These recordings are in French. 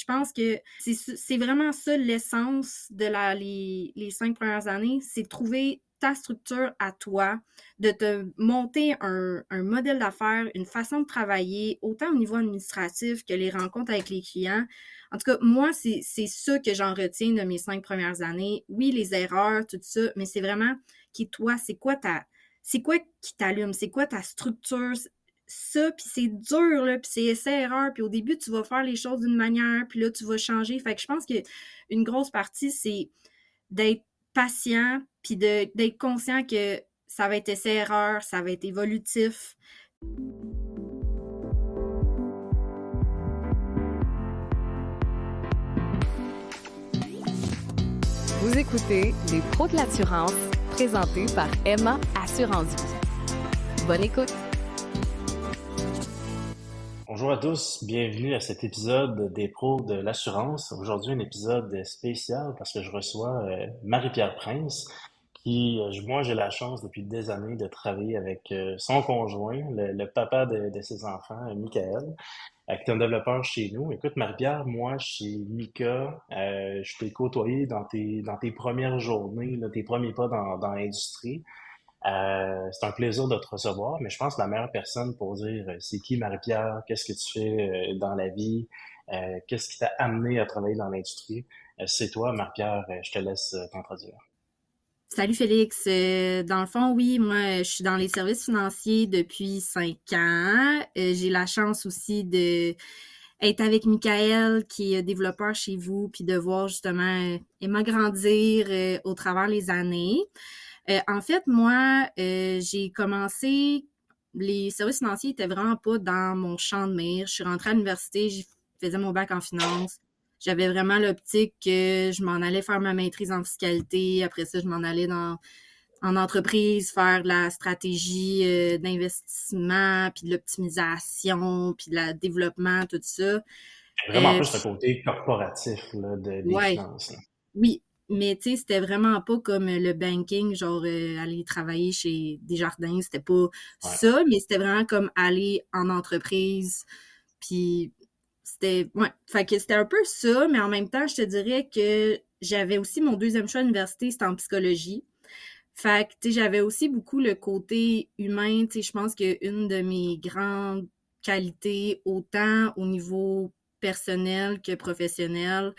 Je pense que c'est vraiment ça l'essence de les 5 premières années, c'est de trouver ta structure à toi, de te monter un modèle d'affaires, une façon de travailler, autant au niveau administratif que les rencontres avec les clients. En tout cas, moi, c'est ça que j'en retiens de mes 5 premières années. Oui, les erreurs, tout ça, mais c'est vraiment qui toi, c'est quoi qui t'allume, c'est quoi ta structure, ça, puis c'est dur, là, puis c'est essai-erreur, puis au début, tu vas faire les choses d'une manière, puis là, tu vas changer. Fait que je pense qu'une grosse partie, c'est d'être patient, puis d'être conscient que ça va être essai-erreur, ça va être évolutif. Vous écoutez Les pros de l'assurance, présentés par Emma Assurance Vie. Bonne écoute! Bonjour à tous, bienvenue à cet épisode des pros de l'assurance. Aujourd'hui, un épisode spécial parce que je reçois Marie-Pierre Prince, moi, j'ai la chance depuis des années de travailler avec son conjoint, le papa de ses enfants, Michael, qui est un développeur chez nous. Écoute, Marie-Pierre, moi, chez Mika, je t'ai côtoyé dans tes premières journées, là, tes premiers pas dans l'industrie. C'est un plaisir de te recevoir, mais je pense que la meilleure personne pour dire c'est qui Marie-Pierre, qu'est-ce que tu fais dans la vie, qu'est-ce qui t'a amené à travailler dans l'industrie, c'est toi, Marie-Pierre, je te laisse t'introduire. Salut Félix. Dans le fond, oui, moi, je suis dans les services financiers depuis 5 ans. J'ai la chance aussi de être avec Michael, qui est développeur chez vous, puis de voir justement Emma grandir au travers les années. En fait, moi, j'ai commencé, les services financiers étaient vraiment pas dans mon champ de mire. Je suis rentrée à l'université, j'ai faisais mon bac en finance. J'avais vraiment l'optique que je m'en allais faire ma maîtrise en fiscalité. Après ça, je m'en allais en entreprise, faire de la stratégie d'investissement, puis de l'optimisation, puis de la développement, tout ça. Vraiment Euh, plus le côté corporatif là, des ouais, finances, là. oui, mais tu sais, c'était vraiment pas comme le banking, genre aller travailler chez Desjardins, c'était pas Ouais. ça, mais c'était vraiment comme aller en entreprise, puis c'était, ouais, fait que c'était un peu ça, mais en même temps, je te dirais que j'avais aussi mon deuxième choix à l'université, c'était en psychologie. Fait que, tu sais, j'avais aussi beaucoup le côté humain, tu sais, je pense qu'une de mes grandes qualités, autant au niveau personnel que professionnel,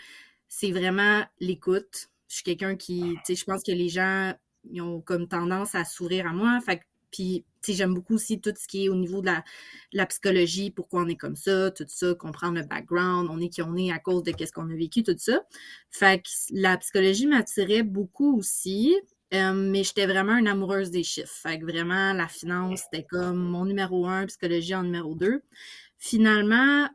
c'est vraiment l'écoute. Je suis quelqu'un qui, tu sais, je pense que les gens, ils ont comme tendance à sourire à moi. Fait que, puis, tu sais, j'aime beaucoup aussi tout ce qui est au niveau de la psychologie, pourquoi on est comme ça, tout ça, comprendre le background, on est qui on est à cause de qu'est-ce qu'on a vécu, tout ça. Fait que la psychologie m'attirait beaucoup aussi. Mais j'étais vraiment une amoureuse des chiffres. Fait que vraiment, la finance, c'était comme mon numéro un, psychologie en numéro deux. Finalement,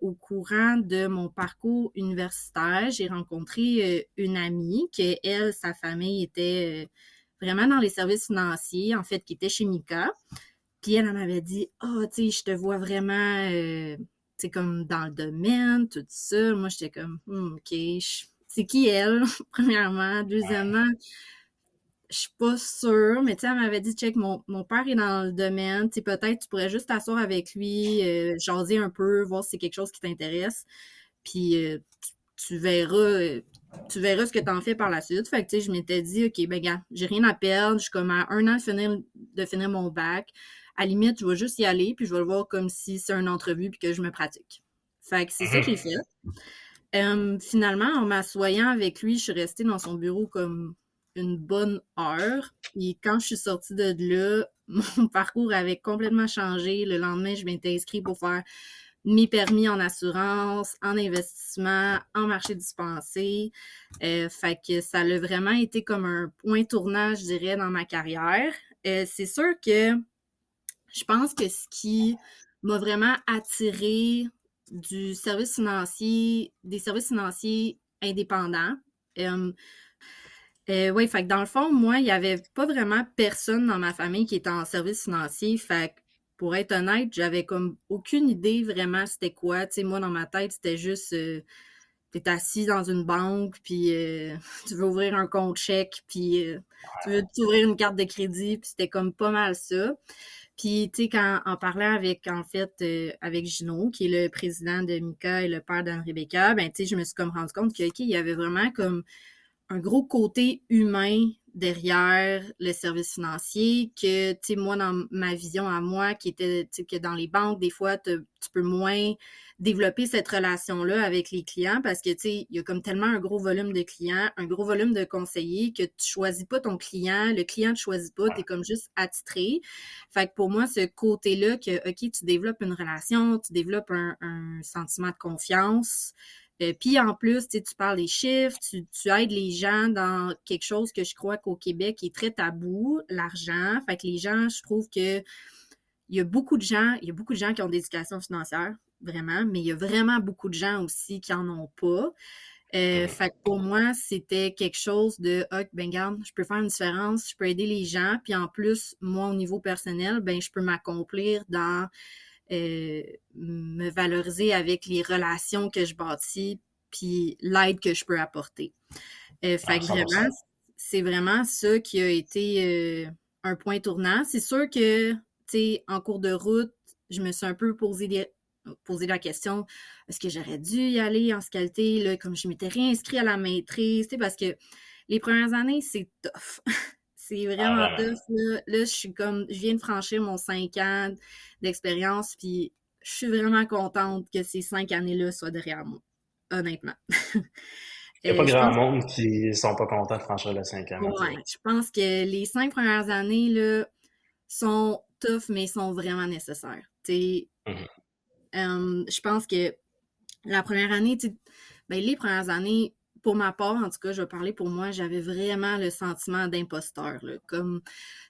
au courant de mon parcours universitaire, j'ai rencontré une amie que elle, sa famille était vraiment dans les services financiers, en fait, qui était chez Mika. Puis elle m'avait dit, ah, tu sais, je te vois vraiment, tu sais, comme dans le domaine, tout ça. Moi, j'étais comme, OK, c'est qui elle, premièrement. Deuxièmement, je suis pas sûre, mais tu sais, elle m'avait dit, check, mon père est dans le domaine, tu sais, peut-être tu pourrais juste t'asseoir avec lui, jaser un peu, voir si c'est quelque chose qui t'intéresse, puis tu verras ce que t'en fais par la suite. Fait que, tu sais, je m'étais dit, OK, ben, gars, j'ai rien à perdre, je suis comme à 1 an de finir mon bac. À la limite, je vais juste y aller, puis je vais le voir comme si c'est une entrevue, puis que je me pratique. Fait que c'est ça que j'ai Mhm. fait. Finalement, en m'assoyant avec lui, je suis restée dans son bureau comme une bonne heure. Et quand je suis sortie de là, mon parcours avait complètement changé. Le lendemain, je m'étais inscrite pour faire mes permis en assurance, en investissement, en marché dispensé. Fait que ça a vraiment été comme un point tournant, je dirais, dans ma carrière. C'est sûr que je pense que ce qui m'a vraiment attirée du service financier, des services financiers indépendants, euh, oui, fait que dans le fond, moi, il n'y avait pas vraiment personne dans ma famille qui était en service financier. Fait que pour être honnête, j'avais comme aucune idée vraiment c'était quoi. Tu sais, moi, dans ma tête, c'était juste t'es assis dans une banque, puis tu veux ouvrir un compte chèque, puis tu veux t'ouvrir une carte de crédit, puis c'était comme pas mal ça. Puis, tu sais, en parlant avec, en fait, avec Gino, qui est le président de Mika et le père d'Anne-Rebecca, ben, tu sais, je me suis comme rendu compte que, OK, il y avait vraiment comme un gros côté humain derrière le service financier que, tu sais, moi, dans ma vision à moi, qui était, tu sais, que dans les banques, des fois, tu peux moins développer cette relation-là avec les clients parce que, tu sais, il y a comme tellement un gros volume de clients, un gros volume de conseillers que tu choisis pas ton client, le client te choisit pas, tu es comme juste attitré. Fait que pour moi, ce côté-là que, OK, tu développes une relation, tu développes un sentiment de confiance, puis en plus, tu parles des chiffres, tu aides les gens dans quelque chose que je crois qu'au Québec est très tabou, l'argent. Fait que les gens, je trouve que il y a beaucoup de gens qui ont des éducations financières, vraiment, mais il y a vraiment beaucoup de gens aussi qui en ont pas. Fait que pour moi, c'était quelque chose de ah, ben garde, je peux faire une différence, je peux aider les gens, puis en plus, moi, au niveau personnel, ben je peux m'accomplir dans me valoriser avec les relations que je bâtis puis l'aide que je peux apporter. Fait Ah, que 100%. vraiment, c'est vraiment ça qui a été un point tournant. C'est sûr que, tu sais, en cours de route, je me suis un peu posé la question, est-ce que j'aurais dû y aller en fiscalité, là, comme je m'étais réinscrite à la maîtrise, tu sais, parce que les premières années, c'est tough. C'est Ah, vraiment vraiment. tough, là. Là, je suis comme, je viens de franchir mon 5 ans d'expérience, puis je suis vraiment contente que ces 5 années-là soient derrière moi, honnêtement. Il n'y a pas Je grand pense, monde qui sont pas contents de franchir le 5 ans, on ouais, dirait. je pense que les 5 premières années, là, sont tough, mais sont vraiment nécessaires. Tu sais, Mhm. je pense que la première année, tu sais, ben, les premières années, pour ma part, en tout cas, je vais parler pour moi, j'avais vraiment le sentiment d'imposteur, là. Comme,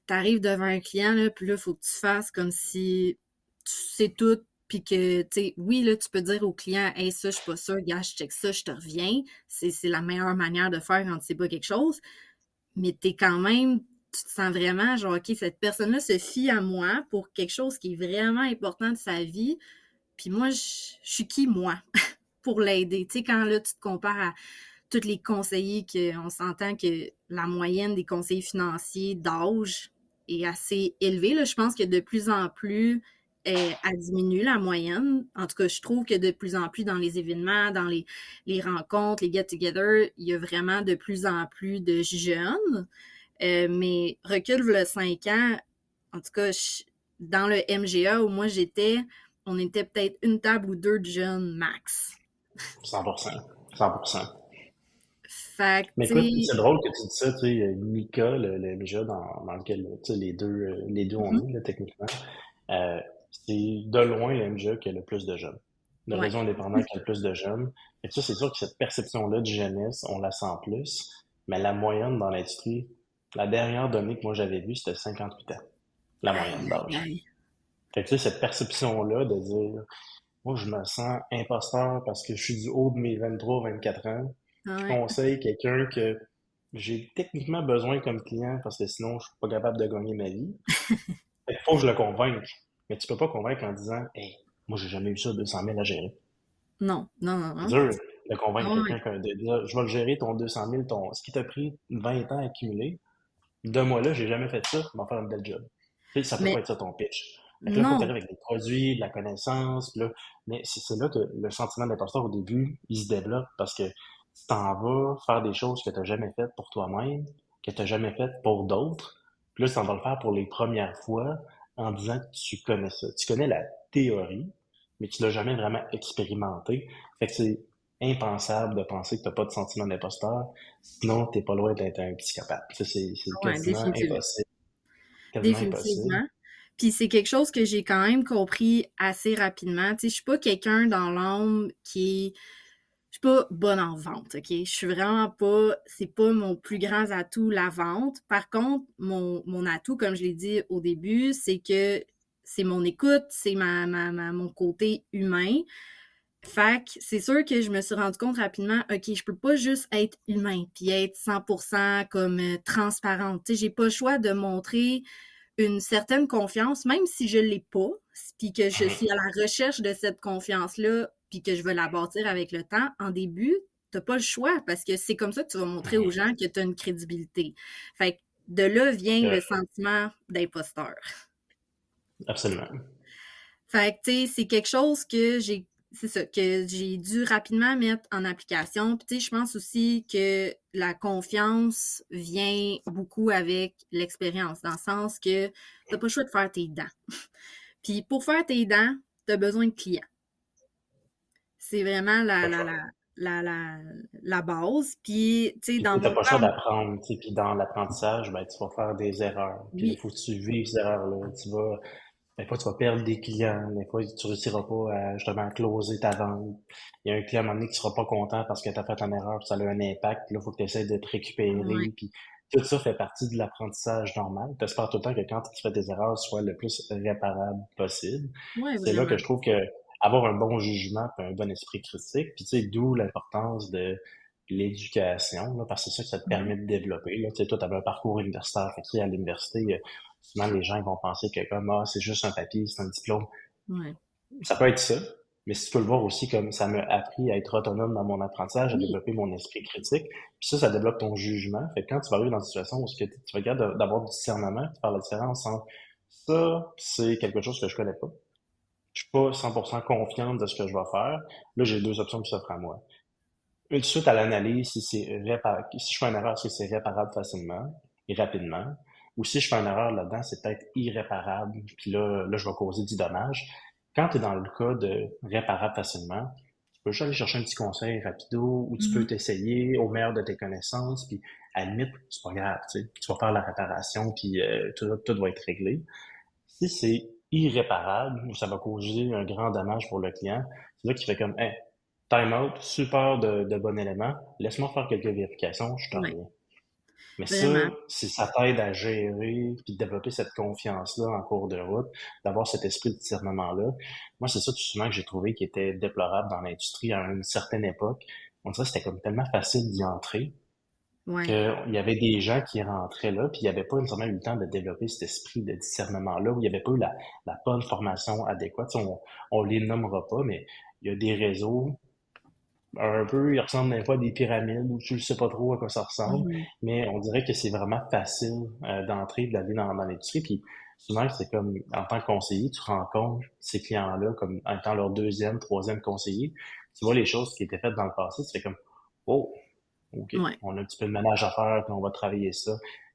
t'arrives devant un client, là, puis là, il faut que tu fasses comme si tu sais tout, puis que, tu sais, oui, là, tu peux dire au client, hey, ça, je suis pas sûre, gars, je check ça, je te reviens. C'est la meilleure manière de faire quand tu sais pas quelque chose. Mais t'es quand même, tu te sens vraiment genre, OK, cette personne-là se fie à moi pour quelque chose qui est vraiment important de sa vie. Puis moi, je suis qui, moi, pour l'aider? Tu sais, quand là, tu te compares à tous les conseillers, on s'entend que la moyenne des conseillers financiers d'âge est assez élevée. Là. Je pense que de plus en plus, elle diminue la moyenne. En tout cas, je trouve que de plus en plus dans les événements, dans les rencontres, les get-together, il y a vraiment de plus en plus de jeunes. Mais recule le 5 ans, en tout cas, dans le MGA où moi j'étais, on était peut-être une table ou deux de jeunes max. 100%. 100%. Fait que, Mais tu écoute, sais, c'est drôle que tu dis ça, tu sais, Mika, le MIJA dans lequel, tu sais, les deux on mhm, est, là, techniquement, c'est de loin le MIJA qui a le plus de jeunes. Le ouais. réseau indépendant qui a le plus de jeunes. Et ça, c'est sûr que cette perception-là de jeunesse, on la sent plus, mais la moyenne dans l'industrie, la dernière donnée que moi j'avais vue, c'était 58 ans, la Aïe, moyenne aïe, d'âge. aïe. Fait que tu sais, cette perception-là de dire, moi, je me sens imposteur parce que je suis du haut de mes 23, 24 ans. Je Ouais. conseille quelqu'un que j'ai techniquement besoin comme client parce que sinon, je suis pas capable de gagner ma vie. Fait qu'il faut que je le convainque. Mais tu peux pas convaincre en disant, hey, moi, j'ai jamais eu ça, 200 000 à gérer. Non, non, non, C'est non. dur de Ah convaincre ouais. quelqu'un de dire, je vais le gérer ton 200 000, ce qui t'a pris 20 ans à accumuler. De moi là, j'ai jamais fait ça, je vais faire un bel job. Tu sais, ça peut pas Mais être ça ton pitch. Fait que là, il faut que tu non, avec des produits, de la connaissance, puis là, mais c'est là que le sentiment d'imposteur au début, il se développe parce que tu t'en vas faire des choses que tu n'as jamais faites pour toi-même, que tu n'as jamais faites pour d'autres. Puis là, tu t'en vas le faire pour les premières fois en disant que tu connais ça. Tu connais la théorie, mais tu l'as jamais vraiment expérimenté. Fait que c'est impensable de penser que tu n'as pas de sentiment d'imposteur. Sinon, t'es pas loin d'être un psychopathe. Ça, c'est ouais, quasiment définitivement. impossible. Quasiment impossible. Définitivement. Puis c'est quelque chose que j'ai quand même compris assez rapidement. Tu sais, je suis pas quelqu'un dans l'âme je suis pas bonne en vente, OK? Je suis vraiment pas, c'est pas mon plus grand atout, la vente. Par contre, mon atout, comme je l'ai dit au début, c'est que c'est mon écoute, c'est mon côté humain. Fait que c'est sûr que je me suis rendu compte rapidement, OK, je peux pas juste être humain puis être 100% comme transparente. Tu sais, j'ai pas le choix de montrer une certaine confiance, même si je l'ai pas, puis que je suis à Mhm. la recherche de cette confiance-là, puis que je veux la bâtir avec le temps. En début, t'as pas le choix parce que c'est comme ça que tu vas montrer aux gens que tu as une crédibilité. Fait que de là vient Euh, le sentiment d'imposteur. Absolument. Fait que, tu sais, c'est quelque chose c'est ça, que j'ai dû rapidement mettre en application. Puis, tu sais, je pense aussi que la confiance vient beaucoup avec l'expérience, dans le sens que t'as pas le choix de faire tes dents. Puis, pour faire tes dents, t'as besoin de clients. C'est vraiment Pas le choix. la base. Puis, tu sais, Puis tu dans n'as mon pas le choix cas, d'apprendre, tu sais, puis dans l'apprentissage, ben, tu vas faire des erreurs. Puis il oui, faut que tu vives ces erreurs-là. Des fois, tu vas perdre des clients. Des fois, tu réussiras pas à, justement, à closer ta vente. Il y a un client à un moment donné qui sera pas content parce que tu as fait une erreur, puis ça a eu un impact. Puis là, il faut que tu essaies de te ouais, récupérer. Puis tout ça fait partie de l'apprentissage normal. Tu espères tout le temps que quand tu fais des erreurs, soit le plus réparable possible. ouais, C'est là que vraiment. je trouve que avoir un bon jugement et un bon esprit critique, puis tu sais, d'où l'importance de l'éducation, là, parce que c'est ça que ça te Ouais, permet de développer. Là. Tu sais, toi, tu avais un parcours universitaire. Fait que, tu sais, à l'université, souvent les gens ils vont penser que comme ah, c'est juste un papier, c'est un diplôme. ouais. Ça peut être ça, mais si tu peux le voir aussi comme ça m'a appris à être autonome dans mon apprentissage, à Oui, développer mon esprit critique. Puis ça développe ton jugement. Fait que quand tu vas arriver dans une situation où tu vas regarder d'avoir du discernement, de faire la différence entre ça, c'est quelque chose que je connais pas. Je suis pas 100% confiante de ce que je vais faire. Là, j'ai deux options qui s'offrent à moi. Une suite à l'analyse, si je fais une erreur, est-ce que c'est réparable facilement et rapidement? Ou si je fais une erreur là-dedans, c'est peut-être irréparable, puis là, je vais causer du dommage. Quand tu es dans le cas de réparable facilement, tu peux juste aller chercher un petit conseil rapido, ou tu peux mhm, t'essayer au meilleur de tes connaissances, puis à la limite, c'est pas grave, tu sais, tu vas faire la réparation, puis tout va être réglé. Si c'est irréparable ou ça va causer un grand dommage pour le client, c'est là qu'il fait comme, hey, time out, super de bon élément, laisse-moi faire quelques vérifications, je te ouais, reviens. Mais ça, vraiment. si ça t'aide à gérer puis développer cette confiance-là en cours de route, d'avoir cet esprit de discernement-là, moi, c'est ça tout souvent que j'ai trouvé qui était déplorable dans l'industrie à une certaine époque. On dirait que c'était comme tellement facile d'y entrer Ouais. qu'il y avait des gens qui rentraient là, puis il n'y avait pas nécessairement eu le temps de développer cet esprit de discernement-là, où il n'y avait pas eu la bonne formation adéquate. Tu sais, on les nommera pas, mais il y a des réseaux un peu, ils ressemblent des fois à des pyramides, où tu ne sais pas trop à quoi ça ressemble, Mhm. mais on dirait que c'est vraiment facile d'entrer, d'aller dans l'industrie. Puis souvent, c'est comme, en tant que conseiller, tu rencontres ces clients-là comme en étant leur deuxième, troisième conseiller. Tu vois les choses qui étaient faites dans le passé, tu fais comme, oh, OK, Ouais. on a un petit peu de ménage à faire, puis on va travailler ça.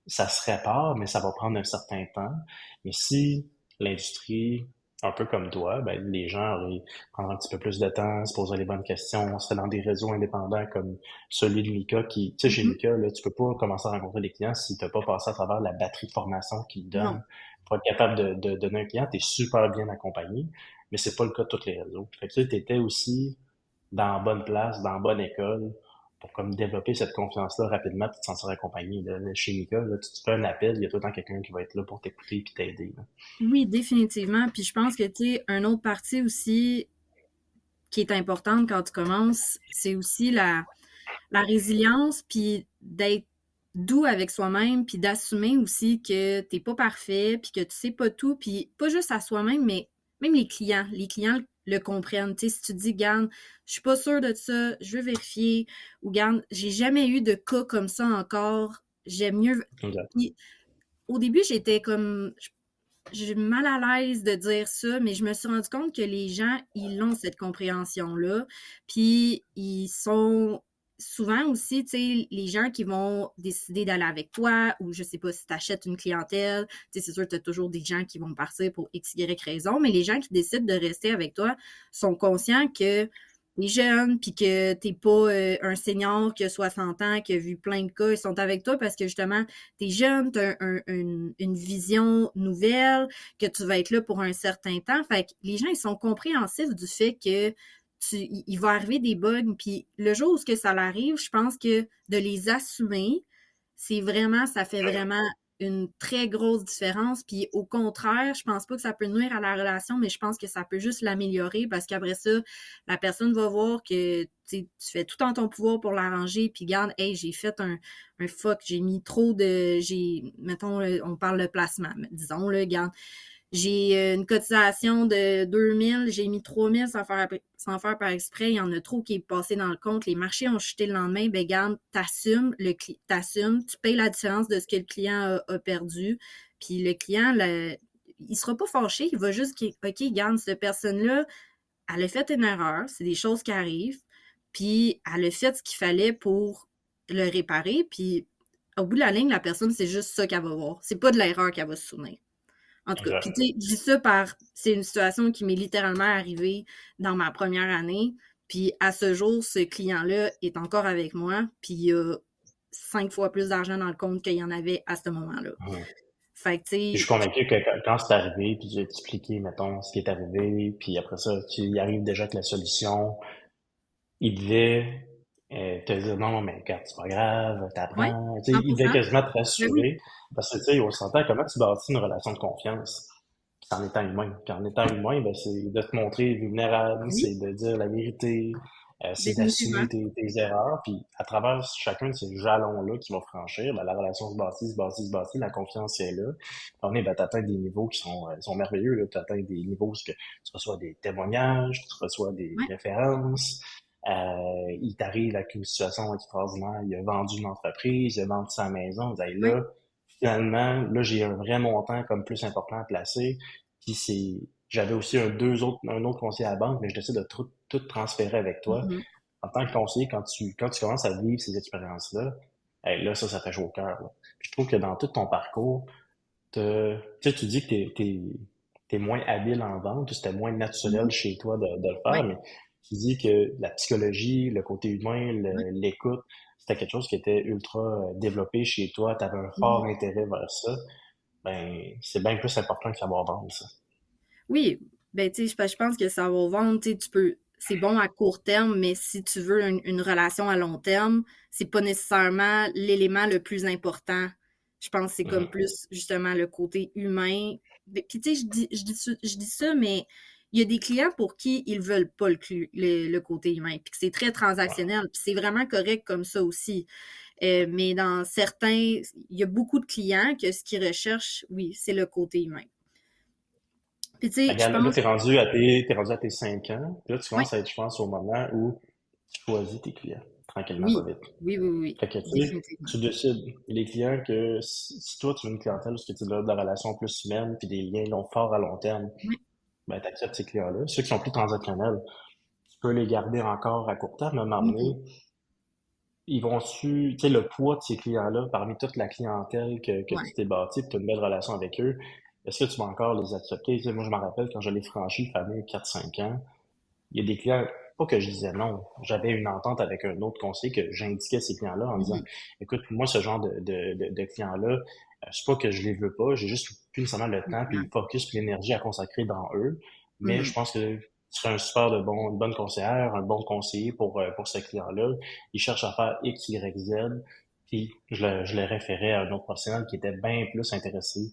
Ça se répare, mais ça va prendre un certain temps. Mais si l'industrie, un peu comme toi, ben, les gens auraient prendre un petit peu plus de temps, se poser les bonnes questions, se fait dans des réseaux indépendants comme celui de Mika qui, tu sais, chez Mhm. Mika, là, tu peux pas commencer à rencontrer des clients si t'as pas passé à travers la batterie de formation qu'ils Non. donnent pour être capable de donner un client. T'es super bien accompagné, mais c'est pas le cas de tous les réseaux. Fait que tu t'étais aussi dans la bonne place, dans la bonne école, pour comme développer cette confiance-là rapidement, puis te sentir accompagné. Là, chez Mika, là, tu te fais un appel, il y a tout le temps quelqu'un qui va être là pour t'écouter et t'aider. Là. Oui, définitivement. Puis je pense que, tu sais, un autre partie aussi qui est importante quand tu commences, c'est aussi la résilience, puis d'être doux avec soi-même, puis d'assumer aussi que t'es pas parfait, puis que tu sais pas tout, puis pas juste à soi-même, mais même les clients. Les clients le comprennent. Tu sais, si tu te dis, garde, je suis pas sûre de ça, je veux vérifier, ou garde, j'ai jamais eu de cas comme ça encore, j'aime mieux. Exact. Puis, au début, j'étais comme, j'ai mal à l'aise de dire ça, mais je me suis rendu compte que les gens, ils ont cette compréhension-là. Puis ils sont souvent aussi, tu sais, les gens qui vont décider d'aller avec toi, ou je sais pas si tu achètes une clientèle, tu sais, c'est sûr que tu as toujours des gens qui vont partir pour X, Y raison, mais les gens qui décident de rester avec toi sont conscients que t'es jeune, puis que t'es pas un senior qui a 60 ans, qui a vu plein de cas, ils sont avec toi parce que justement, t'es jeune, t'as une vision nouvelle, que tu vas être là pour un certain temps. Fait que les gens, ils sont compréhensifs du fait que il va arriver des bugs, puis le jour où que ça arrive, je pense que de les assumer, ça fait vraiment une très grosse différence. Puis au contraire, je pense pas que ça peut nuire à la relation, mais je pense que ça peut juste l'améliorer parce qu'après ça, la personne va voir que tu fais tout en ton pouvoir pour l'arranger, puis garde, hey, j'ai fait un fuck, j'ai mis trop de. Mettons, on parle de placement, mais disons, là, garde, J'ai une cotisation de 2000, j'ai mis 3000 sans faire par exprès. Il y en a trop qui est passé dans le compte. Les marchés ont chuté le lendemain. Ben, garde, t'assumes, tu payes la différence de ce que le client a perdu. Puis le client, il sera pas fâché. Il va juste, OK, garde, cette personne-là, elle a fait une erreur. C'est des choses qui arrivent. Puis elle a fait ce qu'il fallait pour le réparer. Puis au bout de la ligne, la personne, c'est juste ça qu'elle va voir. C'est pas de l'erreur qu'elle va se souvenir. En tout cas, puis Exact. tu sais, je dis ça c'est une situation qui m'est littéralement arrivée dans ma première année. Puis à ce jour, ce client-là est encore avec moi. Puis il y a 5 fois plus d'argent dans le compte qu'il y en avait à ce moment-là. Mhm. Fait que tu Puis je suis sais, convaincu que quand c'est arrivé, puis j'ai expliqué, mettons, ce qui est arrivé, puis après ça, tu y arrives déjà avec la solution, il devait te dire non, non, mais regarde, c'est pas grave, ouais, t'apprends. Tu sais, il devait 100%. quasiment te Ben oui, rassurer. Parce que tu sais, on s'entend comment tu bâtis une relation de confiance. Puis en étant humain. Puis en étant humain, ben, c'est de te montrer vulnérable, oui, c'est de dire la vérité, c'est définitivement. d'assumer tes erreurs. Puis à travers chacun de ces jalons-là qu'il va franchir, ben, la relation se bâtit, la confiance est là. On est, ben, t'atteins des niveaux qui sont merveilleux, là. T'atteins des niveaux où que tu reçois des témoignages, tu reçois des Ouais. références. Il t'arrive avec une situation extraordinaire. Il a vendu une entreprise, il a vendu sa maison. Vous allez Oui. là, finalement, là, j'ai un vrai montant comme plus important à placer. Puis j'avais aussi un autre conseiller à la banque, mais je décide de tout transférer avec toi. Mhm. En tant que conseiller, quand tu commences à vivre ces expériences-là, hey, là, ça fait chaud au cœur, là. Puis je trouve que dans tout ton parcours, tu sais, tu dis que t'es moins habile en vente, c'était moins naturel Mhm. chez toi de le faire, Ouais. mais tu dis que la psychologie, le côté humain, Ouais. l'écoute, c'était quelque chose qui était ultra développé chez toi, tu avais un fort Mhm. intérêt vers ça, ben c'est bien plus important que savoir vendre ça. Oui, ben tu sais, je pense que ça va vendre, tu sais, c'est bon à court terme, mais si tu veux une relation à long terme, c'est pas nécessairement l'élément le plus important. Je pense que c'est comme Mhm. plus justement le côté humain. Puis tu sais, je dis ça, mais il y a des clients pour qui ils veulent pas le côté humain, puis que c'est très Ouais. transactionnel, puis c'est vraiment correct comme ça aussi. Mais dans certains, il y a beaucoup de clients que ce qu'ils recherchent, oui, c'est le côté humain. Puis tu sais, je Regarde, là, pense, t'es rendu à tes 5 ans, puis là, tu oui. commences à être, je pense, au moment où tu choisis tes clients, tranquillement, pas Oui, vite. oui, oui, oui, Fait que, tu sais, définitivement. tu décides, les clients que si toi, tu veux une clientèle, parce que tu as de la relation plus humaine, puis des liens longs forts à long terme, Oui, ben, tu acceptes ces clients-là. Ceux qui sont plus transactionnels, tu peux les garder encore à court terme, mais à un moment mhm, donné, ils vont tu sais, le poids de ces clients-là, parmi toute la clientèle que tu ouais, t'es bâti, puis tu as une belle relation avec eux, est-ce que tu vas encore les accepter? Tu sais, moi, je me rappelle quand je l'ai franchi, le fameux 4-5 ans, il y a des clients, pas que je disais non, j'avais une entente avec un autre conseiller que j'indiquais ces clients-là en disant, mhm, écoute, moi, ce genre de clients-là, c'est pas que je les veux pas, j'ai juste plus nécessairement le temps, puis le absolument. focus, puis l'énergie à consacrer dans eux, mais je Mhm, pense que tu serais une bonne conseillère, un bon conseiller pour ce client-là. Il cherche à faire X, Y, Z, puis je le référais à un autre professionnel qui était bien plus intéressé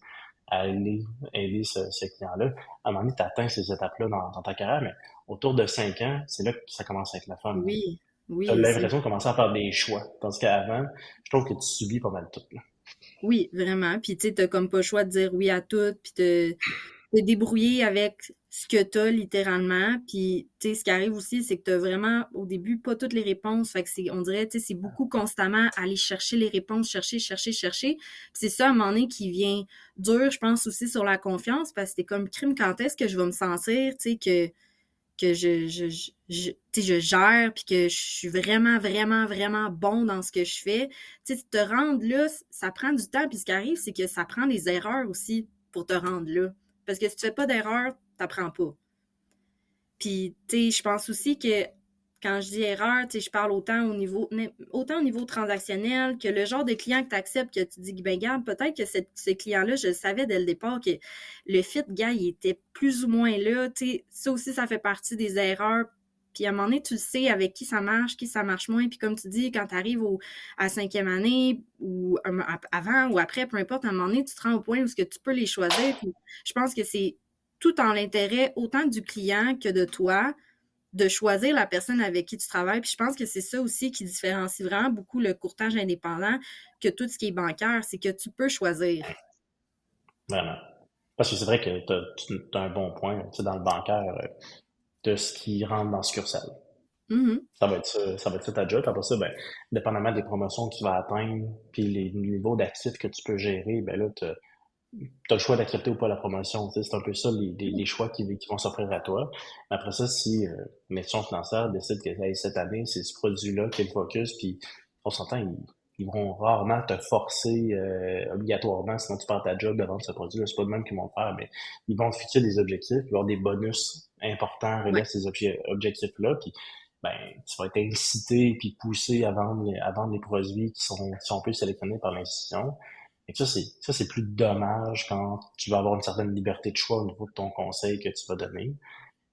à aider ce client-là. À un moment donné, tu atteins ces étapes-là dans ta carrière, mais autour de 5 ans, c'est là que ça commence à être la fun. oui, Tu as oui, l'impression de commencer à faire des choix. Tandis qu'avant, je trouve que tu subis pas mal tout, là. oui, vraiment. Puis tu sais, t'as comme pas le choix de dire oui à tout, puis te débrouiller avec ce que t'as littéralement. Puis tu sais, ce qui arrive aussi, c'est que t'as vraiment au début pas toutes les réponses. Fait que on dirait, tu sais, c'est beaucoup constamment aller chercher les réponses, chercher, chercher, chercher. Puis c'est ça à un moment donné qui vient dur, je pense aussi sur la confiance, parce que c'est comme crime quand est-ce que je vais me sentir, tu sais, que tu sais, je gère, puis que je suis vraiment, vraiment, vraiment bon dans ce que je fais. Tu sais, te rendre là, ça prend du temps, puis ce qui arrive, c'est que ça prend des erreurs aussi pour te rendre là. Parce que si tu fais pas d'erreur, t'apprends pas. Puis, tu sais, je pense aussi que quand je dis erreur, tu sais, je parle autant au niveau transactionnel que le genre de client que tu acceptes, que tu dis, ben, regarde, peut-être que ce client-là, je le savais dès le départ que le fit, gars, il était plus ou moins là. Tu sais, ça aussi, ça fait partie des erreurs. Puis à un moment donné, tu le sais avec qui ça marche moins. Puis comme tu dis, quand tu arrives à 5e année ou avant ou après, peu importe, à un moment donné, tu te rends au point où ce que tu peux les choisir. Puis je pense que c'est tout en l'intérêt autant du client que de toi, de choisir la personne avec qui tu travailles. Puis je pense que c'est ça aussi qui différencie vraiment beaucoup le courtage indépendant que tout ce qui est bancaire, c'est que tu peux choisir. Vraiment. Parce que c'est vrai que t'as un bon point, tu sais, dans le bancaire, de ce qui rentre dans succursale. Mhm. Ça va être ça ta job. Après ça, ben, dépendamment des promotions que tu vas atteindre, puis les niveaux d'actifs que tu peux gérer, ben là, t'as le choix d'accepter ou pas la promotion. Tu sais, c'est un peu ça les choix qui vont s'offrir à toi. Après ça, si une institution financière décide que hey, cette année, c'est ce produit-là qui est le focus, puis on s'entend, ils vont rarement te forcer obligatoirement, sinon tu perds ta job de vendre ce produit-là. C'est pas de même qu'ils vont le faire, mais ils vont te fixer des objectifs, ils vont avoir des bonus importants reliés Ouais, à ces objectifs-là, puis ben, tu vas être incité puis poussé à vendre les produits qui sont plus sélectionnés par l'institution. Et ça, c'est plus dommage quand tu vas avoir une certaine liberté de choix au niveau de ton conseil que tu vas donner.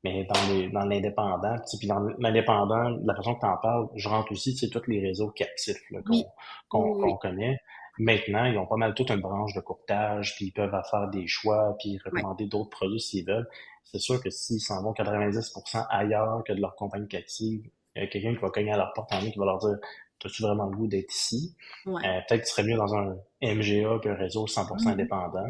Mais dans l'indépendant, tu sais, puis dans l'indépendant, de la façon que tu en parles, je rentre aussi, tu sais, tous les réseaux captifs là, oui, oui, qu'on oui, connaît. Maintenant, ils ont pas mal toute une branche de courtage, puis ils peuvent faire des choix, puis ouais, recommander d'autres produits s'ils veulent. C'est sûr que s'ils s'en vont 90% ailleurs que de leur compagnie captive, il y a quelqu'un qui va cogner à leur porte en ligne, qui va leur dire, t'as-tu vraiment le goût d'être ici? ouais. Peut-être que tu serais mieux dans un MGA qu'un réseau 100% Mhm. indépendant.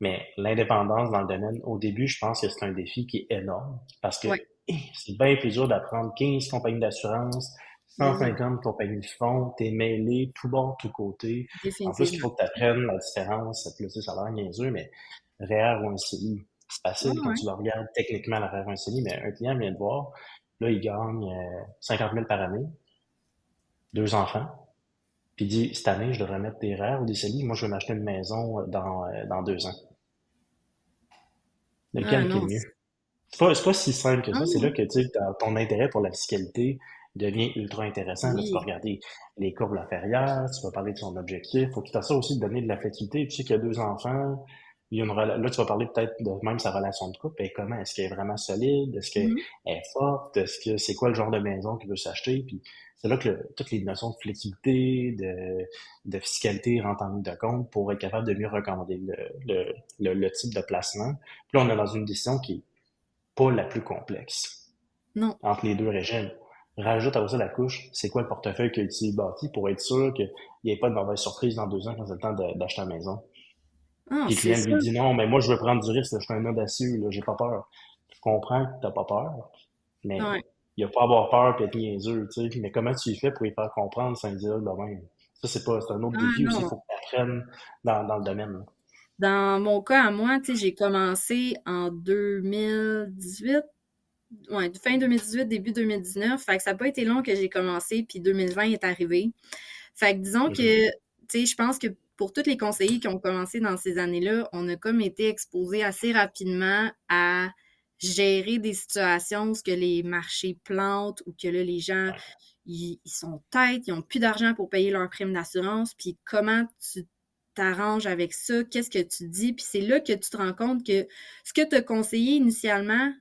Mais l'indépendance dans le domaine, au début, je pense que c'est un défi qui est énorme parce que Ouais, c'est bien plus dur d'apprendre 15 compagnies d'assurance, ben oui, 150 compagnies de fonds, t'es mêlé, tout bord, tout côté. En plus, il définitivement. faut que tu apprennes la différence. Puis là, tu sais, ça a l'air niaiseux, mais REER ou un CELI, c'est Ouais, facile quand ouais. tu le regardes techniquement la REER ou un CELI, mais un client vient de voir, là, il gagne 50 000 par année, deux enfants, puis il dit, cette année, je devrais mettre des REER ou des CELI, moi, je veux m'acheter une maison dans 2 ans. Ah Lequel qui est non, le mieux? C'est pas si simple que ah ça. C'est là non, que tu sais, ton intérêt pour la fiscalité devient ultra intéressant. Là, tu vas oui, regarder les courbes inférieures, tu vas parler de son objectif. Faut qu'il t'assure aussi de donner de la flexibilité. Tu sais qu'il y a deux enfants. Là, tu vas parler peut-être de même sa relation de couple. Et comment? Est-ce qu'elle est vraiment solide? Est-ce qu'elle mhm. est forte? C'est quoi le genre de maison qu'il veut s'acheter? Puis c'est là que toutes les notions de flexibilité, de fiscalité rentrent en ligne de compte pour être capable de mieux recommander le type de placement. Puis là, on est dans une décision qui est pas la plus complexe Non. entre les deux régimes. Rajoute à ça la couche, c'est quoi le portefeuille que tu bâti pour être sûr qu'il n'y ait pas de mauvaise surprise dans 2 ans quand c'est le temps d'acheter la maison. Ah, Puis le c'est client ça. lui dit non, mais moi je veux prendre du risque, là, je suis un audacieux, là, j'ai pas peur. Je comprends que t'as pas peur, mais Ouais. il n'y a pas à avoir peur et être niaiseux, tu sais. Mais comment tu y fais pour y faire comprendre sans dire de même? Ça, c'est un autre Ah défi aussi, il non. faut que tu apprennes dans le domaine. Là. Dans mon cas à moi, tu sais, j'ai commencé en 2018, ouais, fin 2018, début 2019. Fait que ça n'a pas été long que j'ai commencé, puis 2020 est arrivé. Fait que disons Mhm. que, tu sais, je pense que pour tous les conseillers qui ont commencé dans ces années-là, on a comme été exposés assez rapidement à gérer des situations où ce que les marchés plantent ou que là, les gens, Ouais. ils sont têtes, ils ont plus d'argent pour payer leur prime d'assurance, puis comment tu t'arranges avec ça, qu'est-ce que tu dis, puis c'est là que tu te rends compte que ce que tu as conseillé initialement,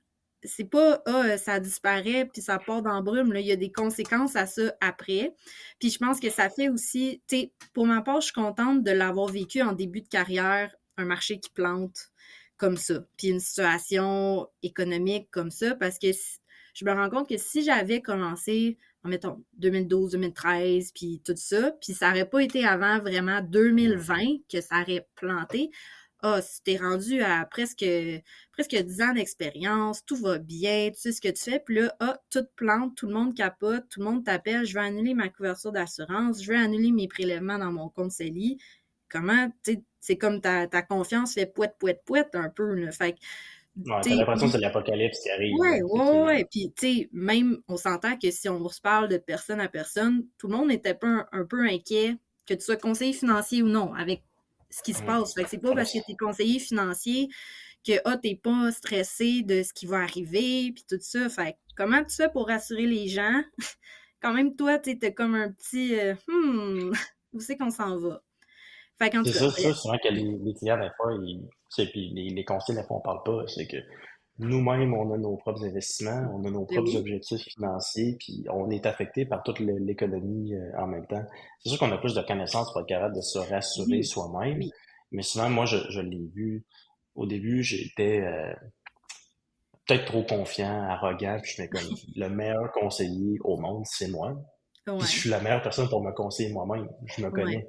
c'est pas ça disparaît puis ça part dans la brume, là. Il y a des conséquences à ça après. Puis je pense que ça fait aussi, tu sais, pour ma part, je suis contente de l'avoir vécu en début de carrière, un marché qui plante comme ça, puis une situation économique comme ça, parce que je me rends compte que si j'avais commencé, en mettons, 2012, 2013, puis tout ça, puis ça n'aurait pas été avant vraiment Mhm. 2020 que ça aurait planté, ah, si t'es rendu à presque 10 ans d'expérience, tout va bien, tu sais ce que tu fais, puis là, ah, tout plante, tout le monde capote, tout le monde t'appelle, je veux annuler ma couverture d'assurance, je veux annuler mes prélèvements dans mon compte CELI. Comment, tu sais, c'est comme ta confiance fait pouette, pouette, pouette un peu, là. Fait que, Ouais, tu t'as sais, l'impression que c'est l'apocalypse qui arrive, là, ouais, ouais, effectivement. ouais. Puis, tu sais, même, on s'entend que si on se parle de personne à personne, tout le monde était un peu inquiet, que tu sois conseiller financier ou non, avec ce qui se Mhm. passe. Fait que c'est pas Ah, ben, parce que tu es conseiller financier que, ah, t'es pas stressé de ce qui va arriver, puis tout ça. Fait que comment tu fais pour rassurer les gens? Quand même, toi, tu étais comme un petit, où c'est qu'on s'en va? Fait qu'en tout c'est cas, ça, bref. souvent que les clients, des fois, puis les conseillers, des fois, on parle pas, c'est que nous-mêmes, on a nos propres investissements, on a nos Ben propres oui, objectifs financiers, puis on est affecté par toute l'économie en même temps. C'est sûr qu'on a plus de connaissances pour être capable de se rassurer oui, soi-même, oui. mais souvent, moi, je l'ai vu. Au début, j'étais peut-être trop confiant, arrogant, puis je me comme le meilleur conseiller au monde, c'est moi. Puis je Ouais, suis la meilleure personne pour me conseiller moi-même. Je me ouais. connais.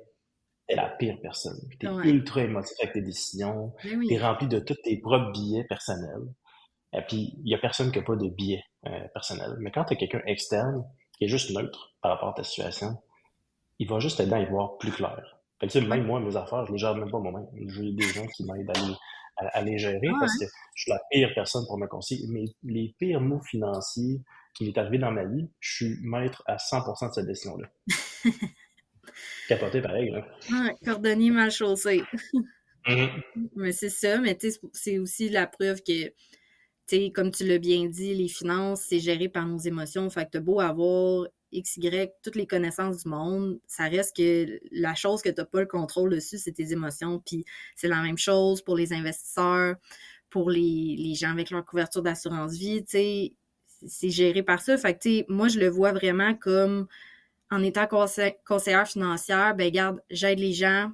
t'es la pire personne. T'es Ouais. ultra émotif avec tes décisions, Ben t'es oui. rempli de tous tes propres billets personnels. Et puis, il y a personne qui a pas de billets personnels. Mais quand t'as quelqu'un externe qui est juste neutre par rapport à ta situation, il va juste t'aider à y voir plus clair. Fait que, tu sais, Ouais. même moi, mes affaires, je les gère même pas moi-même. J'ai des gens qui m'aident à les gérer parce Ouais. que je suis la pire personne pour me conseiller. Mais les pires mots financiers qui m'est arrivé dans ma vie, je suis maître à 100% de cette décision-là. Capoté pareil, là. Ouais, cordonnier mal chaussé. Mhm. Mais c'est ça, mais tu sais, c'est aussi la preuve que, tu sais, comme tu l'as bien dit, les finances, c'est géré par nos émotions. Fait que t'as beau avoir X, Y, toutes les connaissances du monde, ça reste que la chose que t'as pas le contrôle dessus, c'est tes émotions. Puis c'est la même chose pour les investisseurs, pour les gens avec leur couverture d'assurance vie, tu sais, c'est géré par ça. Fait que, tu sais, moi, je le vois vraiment comme en étant conseillère financière, ben, garde, j'aide les gens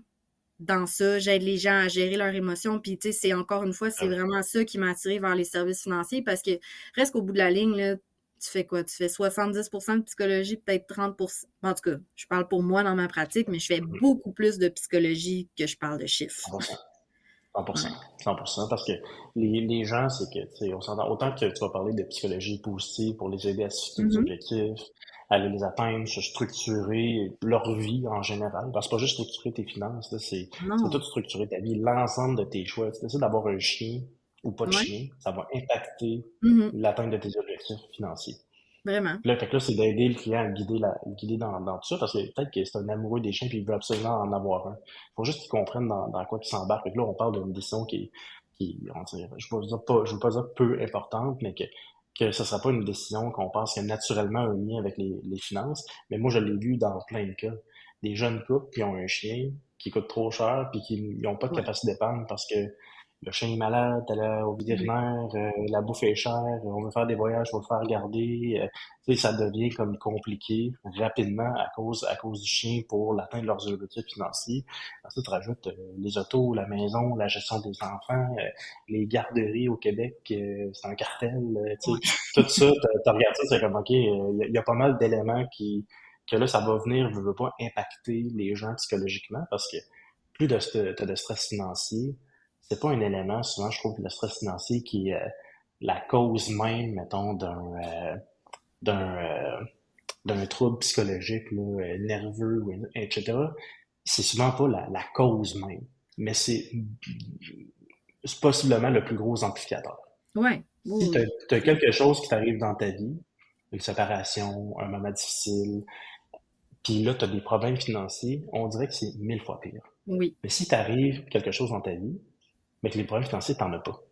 dans ça, j'aide les gens à gérer leurs émotions. Puis, tu sais, c'est encore une fois, c'est vraiment ça qui m'a attiré vers les services financiers parce que reste qu'au bout de la ligne, là, tu fais quoi? Tu fais 70% de psychologie, peut-être 30%. En tout cas, je parle pour moi dans ma pratique, mais je fais beaucoup plus de psychologie que je parle de chiffres. 100%. 100%. Ouais. 100%. Parce que les gens, c'est que, tu sais, on s'entend, autant que tu vas parler de psychologie positive pour les aider à se fixer des Mhm. objectifs, à les atteindre, se structurer leur vie en général. Parce que c'est pas juste structurer tes finances, là, c'est tout Non. structurer ta vie, l'ensemble de tes choix. Si tu décides d'avoir un chien ou pas de Ouais. chien, ça va impacter Mhm. l'atteinte de tes objectifs financiers. Vraiment. Là, fait que là, c'est d'aider le client à le guider dans tout ça, parce que peut-être que c'est un amoureux des chiens puis il veut absolument en avoir un. Faut juste qu'il comprenne dans quoi il s'embarque. Fait que là, on parle d'une décision on dirait, je veux pas dire peu importante, mais que ce sera pas une décision qu'on pense qu'il y a naturellement un lien avec les finances. Mais moi, je l'ai vu dans plein de cas. Des jeunes couples qui ont un chien qui coûte trop cher puis qui n'ont pas de Ouais. capacité d'épargne parce que le chien est malade, t'as au Ouais. vétérinaire, la bouffe est chère, on veut faire des voyages, on veut le faire garder. Tu sais, ça devient comme compliqué rapidement à cause du chien pour l'atteindre leurs objectifs financiers. Ensuite, tu rajoutes les autos, la maison, la gestion des enfants, les garderies au Québec, c'est un cartel. Tu sais, Ouais. tout ça, t'as regardé ça, c'est comme, OK, il y a pas mal d'éléments que là, ça va venir, je veux pas impacter les gens psychologiquement parce que plus t'as de stress financier, c'est pas un élément, souvent, je trouve, le stress financier qui est la cause même, mettons, d'un, euh, d'un trouble psychologique, là, nerveux, etc. C'est souvent pas la cause même, mais c'est possiblement le plus gros amplificateur. Ouais. Si Oui, t'as oui. quelque chose qui t'arrive dans ta vie, une séparation, un moment difficile, puis là, t'as des problèmes financiers, on dirait que c'est 1000 fois pire. Oui. Mais si t'arrive quelque chose dans ta vie, mais que les problèmes financiers, t'en as pas.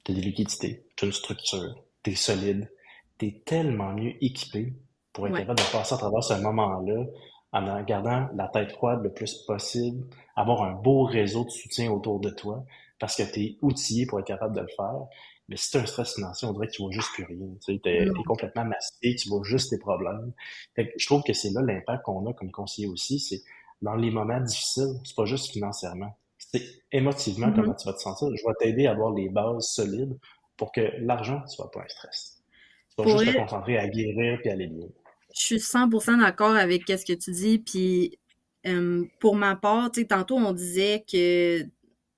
T'as des liquidités, t'as une structure, t'es solide, t'es tellement mieux équipé pour être Ouais. capable de passer à travers ce moment-là en gardant la tête froide le plus possible, avoir un beau réseau de soutien autour de toi, parce que t'es outillé pour être capable de le faire. Mais si t'as un stress financier, on dirait que tu vois juste plus rien. Tu sais, t'es Non. complètement masqué, tu vois juste tes problèmes. Fait que je trouve que c'est là l'impact qu'on a comme conseiller aussi, c'est dans les moments difficiles, c'est pas juste financièrement. C'est émotivement Mhm. comment tu vas te sentir. Je vais t'aider à avoir les bases solides pour que l'argent ne soit pas un stress. Tu vas Pour juste te vrai, concentrer à guérir puis aller bien. je suis 100% d'accord avec ce que tu dis. Puis pour ma part, tu sais, tantôt on disait que, tu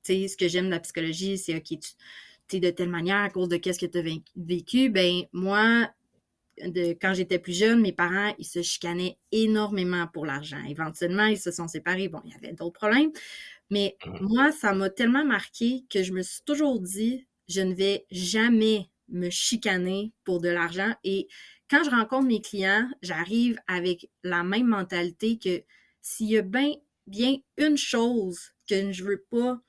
sais, ce que j'aime de la psychologie, c'est OK, tu es de telle manière à cause de qu'est-ce que tu as vécu. Ben moi, quand j'étais plus jeune, mes parents, ils se chicanaient énormément pour l'argent. Éventuellement, ils se sont séparés. Bon, il y avait d'autres problèmes. Mais moi, ça m'a tellement marqué que je me suis toujours dit, je ne vais jamais me chicaner pour de l'argent. Et quand je rencontre mes clients, j'arrive avec la même mentalité que s'il y a bien une chose que je veux pas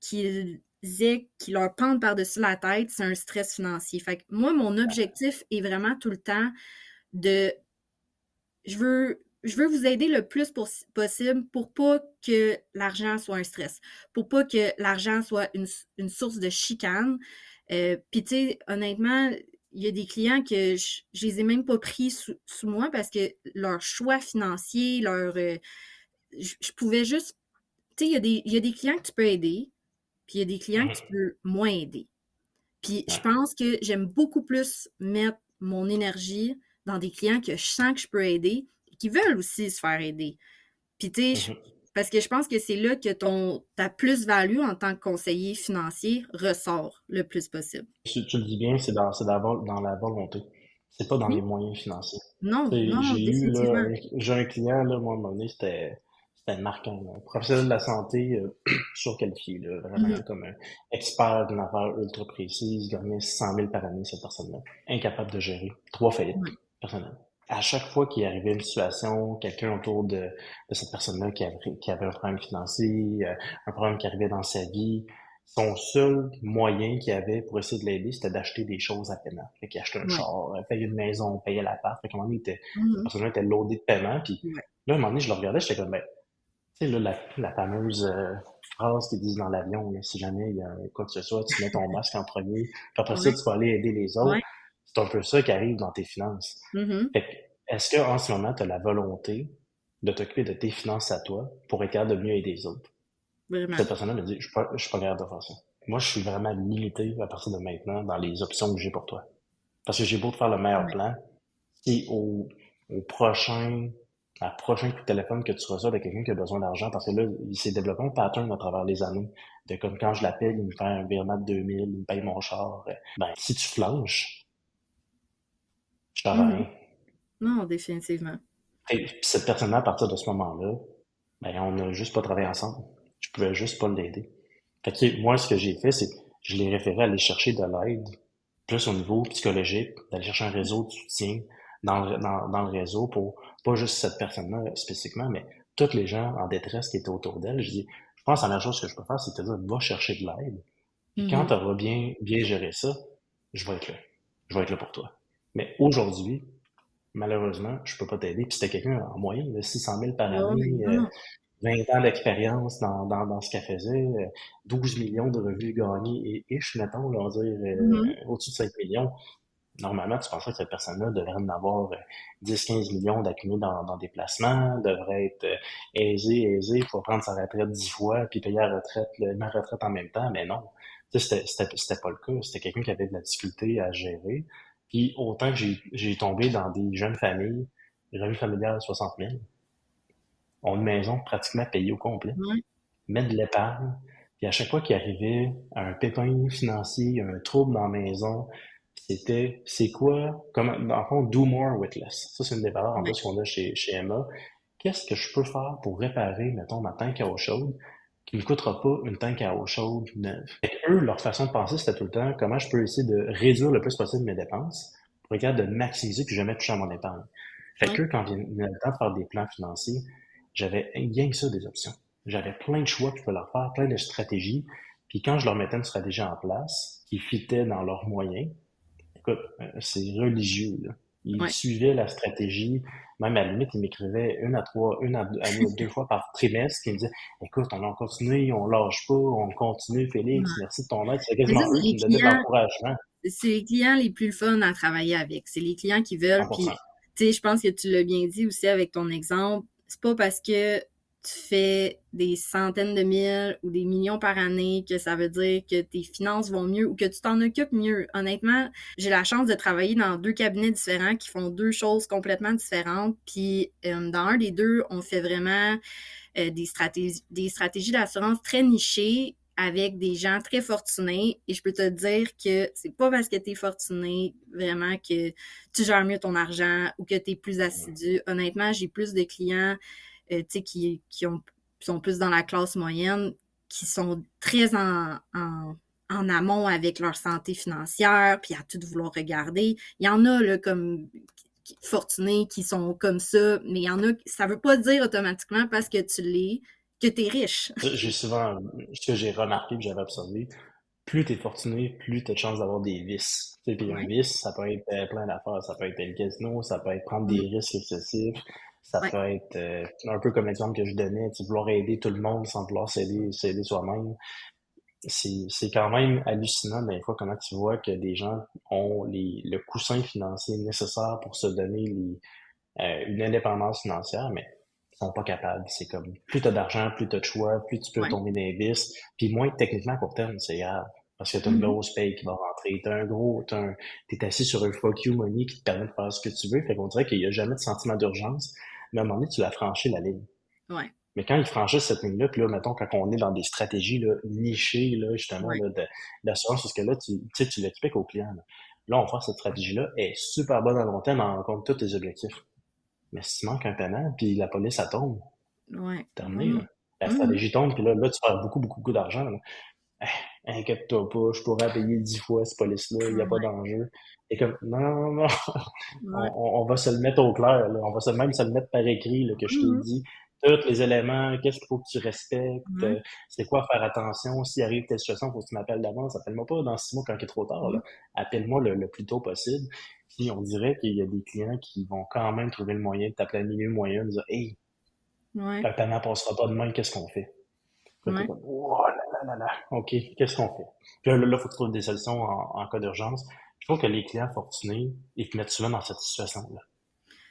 qu'ils aient, qui leur pendent par-dessus la tête, c'est un stress financier. Fait que moi, mon objectif est vraiment tout le temps de je veux vous aider le plus possible pour pas que l'argent soit un stress, pour pas que l'argent soit une source de chicane. Puis, tu sais, honnêtement, il y a des clients que je les ai même pas pris sous moi parce que leur choix financier, je pouvais juste. Tu sais, il y a des clients que tu peux aider, puis il y a des clients que tu Mhm. peux moins aider. Puis je Ouais. pense que j'aime beaucoup plus mettre mon énergie dans des clients que je sens que je peux aider et qui veulent aussi se faire aider. Puis tu sais, Mhm. Parce que je pense que c'est là que ta plus-value en tant que conseiller financier ressort le plus possible. Tu le dis bien, dans la volonté. C'est pas dans les Oui. moyens financiers. Non, Tu sais, non, définitivement. j'ai un client, là, moi, à un moment donné, c'était marquant, là. Un professionnel de la santé, surqualifié, là, vraiment, Mhm. comme un expert d'une affaire ultra précise, gagnait 100 000 par année, cette personne-là. Incapable de gérer. 3 faillites Ouais, personnelles. À chaque fois qu'il arrivait une situation, quelqu'un autour de cette personne-là qui avait un problème financier, un problème qui arrivait dans sa vie, son seul moyen qu'il avait pour essayer de l'aider, c'était d'acheter des choses à paiement. Fait qu'il achetait un ouais. char, payait une maison, payait l'appart. Fait qu'à un moment donné, cette Mhm. personne-là était loadée de paiement. Puis Ouais, là, à un moment donné, je le regardais, j'étais comme, ben, tu sais, là, la fameuse phrase qu'ils disent dans l'avion, là, si jamais il y a quoi que ce soit, tu mets ton masque en premier, puis après ça, ouais, tu vas aller aider les autres. ouais. C'est un peu ça qui arrive dans tes finances. Mhm. Fait que, est-ce qu'en ce moment, tu as la volonté de t'occuper de tes finances à toi pour être capable de mieux aider les autres? Vraiment. Cette personne-là me dit, je suis pas capable de faire ça. Moi, je suis vraiment limité à partir de maintenant dans les options que j'ai pour toi. Parce que j'ai beau te faire le meilleur Ouais. plan, si au prochain, à la prochain coup de téléphone que tu reçois de quelqu'un qui a besoin d'argent, parce que là, il s'est développé un pattern à travers les années, de comme quand je l'appelle, il me fait un virement de 2000, il me paye mon char. Ben, si tu flanches, je t'en Mhm. rien. Non, définitivement. Et puis cette personne-là, à partir de ce moment-là, ben, on n'a juste pas travaillé ensemble. Je pouvais juste pas l'aider. Fait que moi, ce que j'ai fait, c'est que je l'ai référé à aller chercher de l'aide, plus au niveau psychologique, d'aller chercher un réseau de soutien dans le réseau pour pas juste cette personne-là spécifiquement, mais tous les gens en détresse qui étaient autour d'elle. Je dis, je pense que la meilleure chose que je peux faire, c'est de te dire, va chercher de l'aide. Puis quand Mhm. tu auras bien géré ça, je vais être là. Je vais être là pour toi. Mais aujourd'hui, malheureusement, je peux pas t'aider. Puis c'était quelqu'un en moyenne de 600 000 par Ouais, année, non, non. 20 ans d'expérience dans ce qu'elle faisait, 12 millions de revenus gagnés et ish, mettons, là, on va dire Mhm. au-dessus de 5 millions. Normalement, tu penserais que cette personne-là devrait en avoir 10-15 millions d'accumulés dans des placements, devrait être aisée, pour prendre sa retraite 10 fois, puis payer ma retraite en même temps, mais non. Tu sais, c'était pas le cas. C'était quelqu'un qui avait de la difficulté à gérer. Puis autant que j'ai tombé dans des jeunes familles, revenu familial de 60 000, ont une maison pratiquement payée au complet, Ouais. mettre de l'épargne, puis à chaque fois qu'il arrivait un pépin financier, un trouble dans la maison, c'est quoi, comment, dans le fond, do more with less. Ça, c'est une des valeurs en Ouais. plus qu'on a chez Emma. Qu'est-ce que je peux faire pour réparer, mettons, ma tank à eau chaude, qui ne coûtera pas une tank à eau chaude neuve? Fait que eux, leur façon de penser, c'était tout le temps, comment je peux essayer de réduire le plus possible mes dépenses pour être capable de maximiser puis jamais toucher à mon épargne. Fait Ouais. que quand vient le temps de faire des plans financiers, j'avais rien que ça des options. J'avais plein de choix que je pouvais leur faire, plein de stratégies. Puis quand je leur mettais une stratégie en place qui fitait dans leurs moyens, écoute, c'est religieux, là. Ils Ouais. suivaient la stratégie. Même à la limite, ils m'écrivaient deux fois par trimestre, qui me disaient, écoute, on a continué, on lâche pas, on continue, Félix, Ouais. merci de ton aide. C'est Mais ça, quasiment eux qui me donnaient de l'encouragement, c'est les clients les plus fun à travailler avec. C'est les clients qui veulent. Puis, 100%. tu sais, je pense que tu l'as bien dit aussi avec ton exemple. C'est pas parce que tu fais des centaines de mille ou des millions par année que ça veut dire que tes finances vont mieux ou que tu t'en occupes mieux. Honnêtement, j'ai la chance de travailler dans deux cabinets différents qui font deux choses complètement différentes. Puis, dans un des deux, on fait vraiment des stratégies d'assurance très nichées avec des gens très fortunés. Et je peux te dire que c'est pas parce que tu es fortuné vraiment que tu gères mieux ton argent ou que tu es plus assidu. Honnêtement, j'ai plus de clients qui sont plus dans la classe moyenne, qui sont très en amont avec leur santé financière, puis à tout vouloir regarder. Il y en a là, comme fortunés qui sont comme ça, mais il y en a, ça veut pas dire automatiquement parce que tu l'es que tu es riche. J'ai souvent, ce que j'ai remarqué, que j'avais observé, plus t'es fortuné, plus t'as de chances d'avoir des vices. Tu sais, puis un Ouais. vice, ça peut être plein d'affaires. Ça peut être le casino, ça peut être prendre des Mm. risques excessifs, ça Ouais. peut être un peu comme l'exemple que je donnais, tu sais, vouloir aider tout le monde sans vouloir s'aider soi-même. C'est quand même hallucinant des fois comment tu vois que des gens ont le coussin financier nécessaire pour se donner une indépendance financière, mais ils sont pas capables. C'est comme, plus t'as d'argent, plus t'as de choix, plus tu peux Ouais. tomber dans les vices, puis moins techniquement à court terme, c'est grave. Parce que t'as une Mhm. grosse paye qui va rentrer, t'es assis sur un fuck you money qui te permet de faire ce que tu veux, fait qu'on dirait qu'il y a jamais de sentiment d'urgence, mais à un moment donné, tu l'as franchi la ligne. Ouais. Mais quand ils franchissent cette ligne-là, puis là, mettons, quand on est dans des stratégies là, nichées, là, justement, Ouais, là, d'assurance, parce que là, tu sais, tu l'expliques au client. Là, on va faire cette stratégie-là, elle est super bonne à long terme, en compte tous tes objectifs. Mais si tu manques un paiement, puis la police, ça tombe, ouais. c'est terminé, là. Mhm. La Mhm. stratégie tombe, puis là, tu perds beaucoup, beaucoup, beaucoup d'argent, là. Inquiète-toi pas, je pourrais payer 10 fois ce police-là, il n'y a pas Ouais, d'enjeu. Et comme, non, non, non, ouais. on va se le mettre au clair, là. On va même se le mettre par écrit, là, que je t'ai Mhm. dit. Tous les éléments, qu'est-ce qu'il faut que tu respectes, Ouais. c'est quoi faire attention, s'il arrive telle situation, faut que tu m'appelles d'avance, appelle-moi pas dans 6 mois quand il est trop tard, là. Mhm. Appelle-moi le plus tôt possible. Puis on dirait qu'il y a des clients qui vont quand même trouver le moyen de t'appeler à minuit moyen, de dire, hey, Ouais, un paiement passera pas demain, qu'est-ce qu'on fait? Là, t'es ouais. comme, oh là là là là, OK, qu'est-ce qu'on fait? Puis là, faut trouver des solutions en cas d'urgence. Je trouve que les clients fortunés, ils te mettent souvent dans cette situation-là.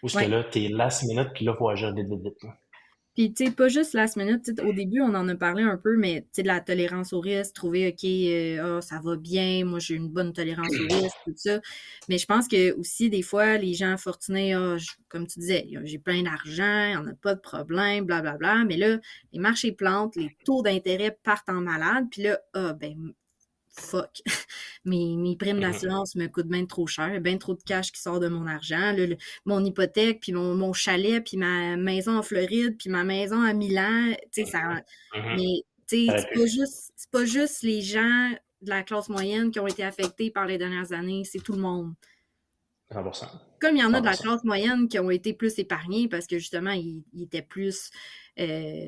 Où ce que Ouais. là, t'es last minute, puis là, faut agir vite, vite, vite, là. Puis, tu sais, pas juste last minute, tu sais, au début, on en a parlé un peu, mais tu sais, de la tolérance au risque, trouver, OK, ça va bien, moi, j'ai une bonne tolérance au risque, tout ça. Mais je pense que aussi, des fois, les gens fortunés, comme tu disais, j'ai plein d'argent, il n'y en a pas de problème, blablabla. Mais là, les marchés plantent, les taux d'intérêt partent en malade, puis là, ben, fuck. Mes primes Mhm, d'assurance me coûtent bien trop cher, bien trop de cash qui sort de mon argent. Là, mon hypothèque, puis mon chalet, puis ma maison en Floride, puis ma maison à Milan, tu sais, ça. mhm. Mais tu sais, Ça aurait pu, c'est pas juste les gens de la classe moyenne qui ont été affectés par les dernières années, c'est tout le monde. 100%. Comme il y en a de la 100%. classe moyenne qui ont été plus épargnés parce que justement, ils étaient plus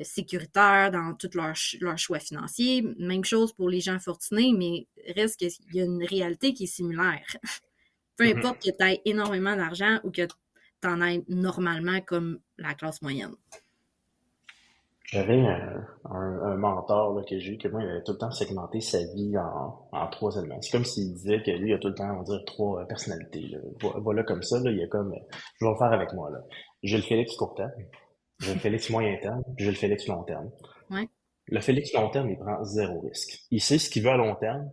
sécuritaires dans tous leurs choix financiers. Même chose pour les gens fortunés, mais reste qu'il y a une réalité qui est similaire. Peu Mhm. importe que tu aies énormément d'argent ou que tu en aies normalement comme la classe moyenne. J'avais un mentor là, que j'ai eu, que moi, il avait tout le temps segmenté sa vie en trois éléments. C'est comme s'il disait que lui, il a tout le temps, on va dire, trois personnalités, là. Voilà comme ça, là, il y a comme, je vais le faire avec moi, là. J'ai le Félix court terme, j'ai le Félix moyen terme, puis j'ai le Félix long terme. Ouais. Le Félix long terme, il prend zéro risque. Il sait ce qu'il veut à long terme,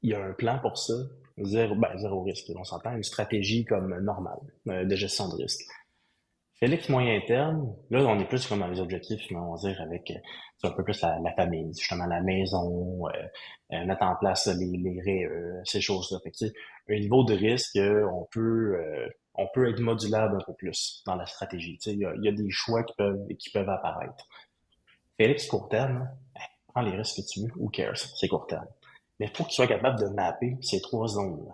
il a un plan pour ça, zéro risque. On s'entend, une stratégie comme normale de gestion de risque. Félix moyen terme, là, on est plus comme dans les objectifs, on va dire, avec c'est un peu plus la famille, justement la maison, mettre en place les REE, ces choses-là. Fait que, tu sais, un niveau de risque, on peut être modulable un peu plus dans la stratégie. Tu sais, il y a des choix qui peuvent apparaître. Félix court terme, prends les risques que tu veux, who cares, c'est court terme. Mais il faut que tu sois capable de mapper ces trois zones-là.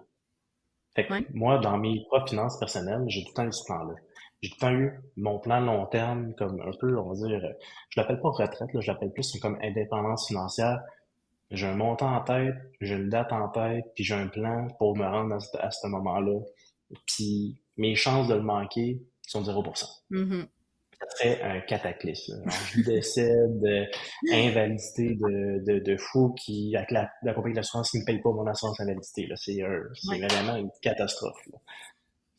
Fait que Ouais. moi, dans mes propres finances personnelles, j'ai tout le temps eu ce plan-là. J'ai tout le temps eu mon plan long terme, comme un peu, on va dire, je l'appelle pas retraite, là, je l'appelle plus comme indépendance financière. J'ai un montant en tête, j'ai une date en tête, puis j'ai un plan pour me rendre à ce moment-là. Puis mes chances de le manquer sont 0%. Mhm. Ça serait un cataclysme, là. Alors, je décède, invalidité de fou qui, avec la compagnie d'assurance qui ne me paye pas mon assurance invalidité, là. C'est Ouais. vraiment une catastrophe, là.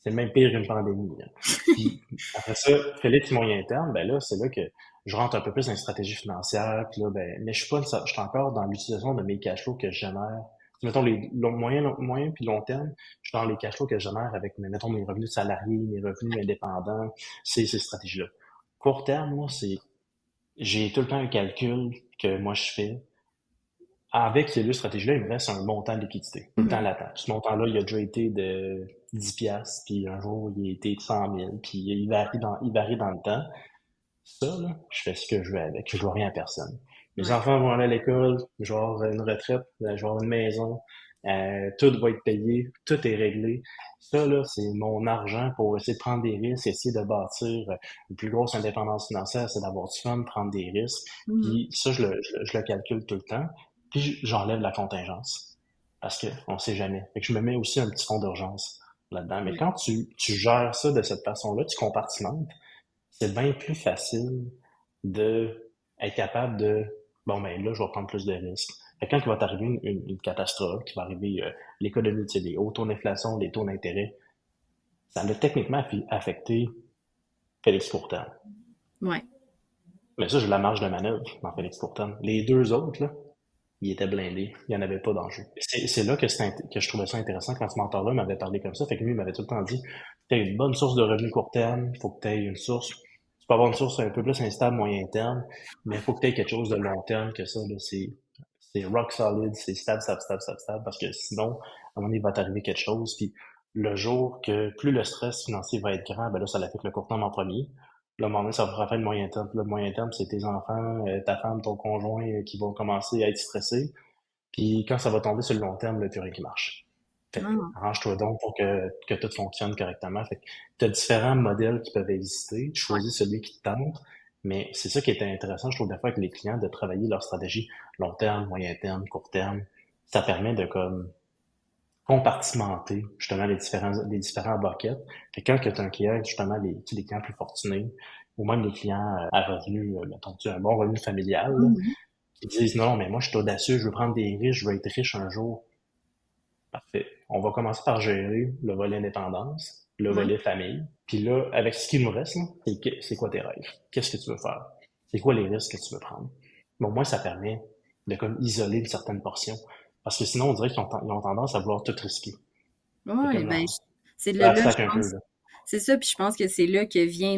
C'est même pire qu'une pandémie, là. Puis après ça, Félix moyen terme, ben là, c'est là que je rentre un peu plus dans une stratégie financière. Puis là, ben, mais je suis pas, je suis encore dans l'utilisation de mes cash flows que je génère. Mettons les moyen puis long terme, je suis dans les cash flows que je génère avec, mettons, mes revenus salariés, mes revenus indépendants, ces stratégies-là. Court terme, moi, j'ai tout le temps un calcul que moi je fais. Avec ces deux stratégies-là, il me reste un montant de liquidité, tout le temps Mhm. latent. Ce montant-là, il a déjà été de 10 piastres, puis un jour, il a été de 100 000, puis il varie dans le temps. Ça, là, je fais ce que je veux avec. Je dois rien à personne. Mes Ouais. enfants vont aller à l'école, je vais avoir une retraite, je vais avoir une maison, tout va être payé, tout est réglé. Ça, là, c'est mon argent pour essayer de prendre des risques, essayer de bâtir une plus grosse indépendance financière, c'est d'avoir du fun, prendre des risques. Mhm. Puis ça, je le calcule tout le temps. Puis j'enlève la contingence. Parce que on sait jamais. Fait que je me mets aussi un petit fonds d'urgence là-dedans. Mais Ouais. quand tu gères ça de cette façon-là, tu compartimentes, c'est bien plus facile de être capable de bon ben là je vais prendre plus de risques. Fait que quand il va t'arriver une catastrophe, qui va arriver l'économie, tu sais, des hauts taux d'inflation, des taux d'intérêt, ça l'a techniquement affecté Félix Courtin. Ouais. Mais ça, j'ai la marge de manœuvre dans Félix Courtin. Les deux autres, là, ils étaient blindés. Il n'y en avait pas d'enjeu. C'est là que, que je trouvais ça intéressant quand ce mentor-là m'avait parlé comme ça. Fait que lui, il m'avait tout le temps dit, tu as une bonne source de revenus court terme, il faut que tu aies une source. C'est peux avoir une source un peu plus instable moyen terme, mais il faut que tu aies quelque chose de long terme que ça, là, c'est rock solid, c'est stable, stable, stable, stable, stable, parce que sinon, à un moment donné, il va t'arriver quelque chose, puis le jour que plus le stress financier va être grand, ben là, ça affecte le court terme en premier. Là, à un moment donné, ça va faire le moyen terme. Puis là, le moyen terme, c'est tes enfants, ta femme, ton conjoint qui vont commencer à être stressés. Puis quand ça va tomber sur le long terme, là, plus rien qui marche. Fait que, Ah, arrange-toi donc pour que tout fonctionne correctement. Fait que tu as différents modèles qui peuvent exister. Tu ouais. choisis celui qui te tente. Mais c'est ça qui est intéressant, je trouve, des fois, avec les clients, de travailler leur stratégie long terme, moyen terme, court terme. Ça permet de comme compartimenter justement les différents buckets. Fait que quand tu as un client, justement, les clients plus fortunés, ou même les clients à revenu, mettons, tu as un bon revenu familial, là, Mhm. qui disent non, mais moi je suis audacieux, je veux prendre des risques, je veux être riche un jour. Parfait. On va commencer par gérer le volet indépendance, le Ouais. volet famille. Puis là, avec ce qui nous reste, là, c'est quoi tes rêves? Qu'est-ce que tu veux faire? C'est quoi les risques que tu veux prendre? Mais au moins, ça permet de comme isoler une certaine portion. Parce que sinon, on dirait qu'ils ont tendance à vouloir tout risquer. C'est Ouais, comme ben, non. c'est là, je Backstack un peu, pense. là. C'est ça, puis je pense que c'est là que vient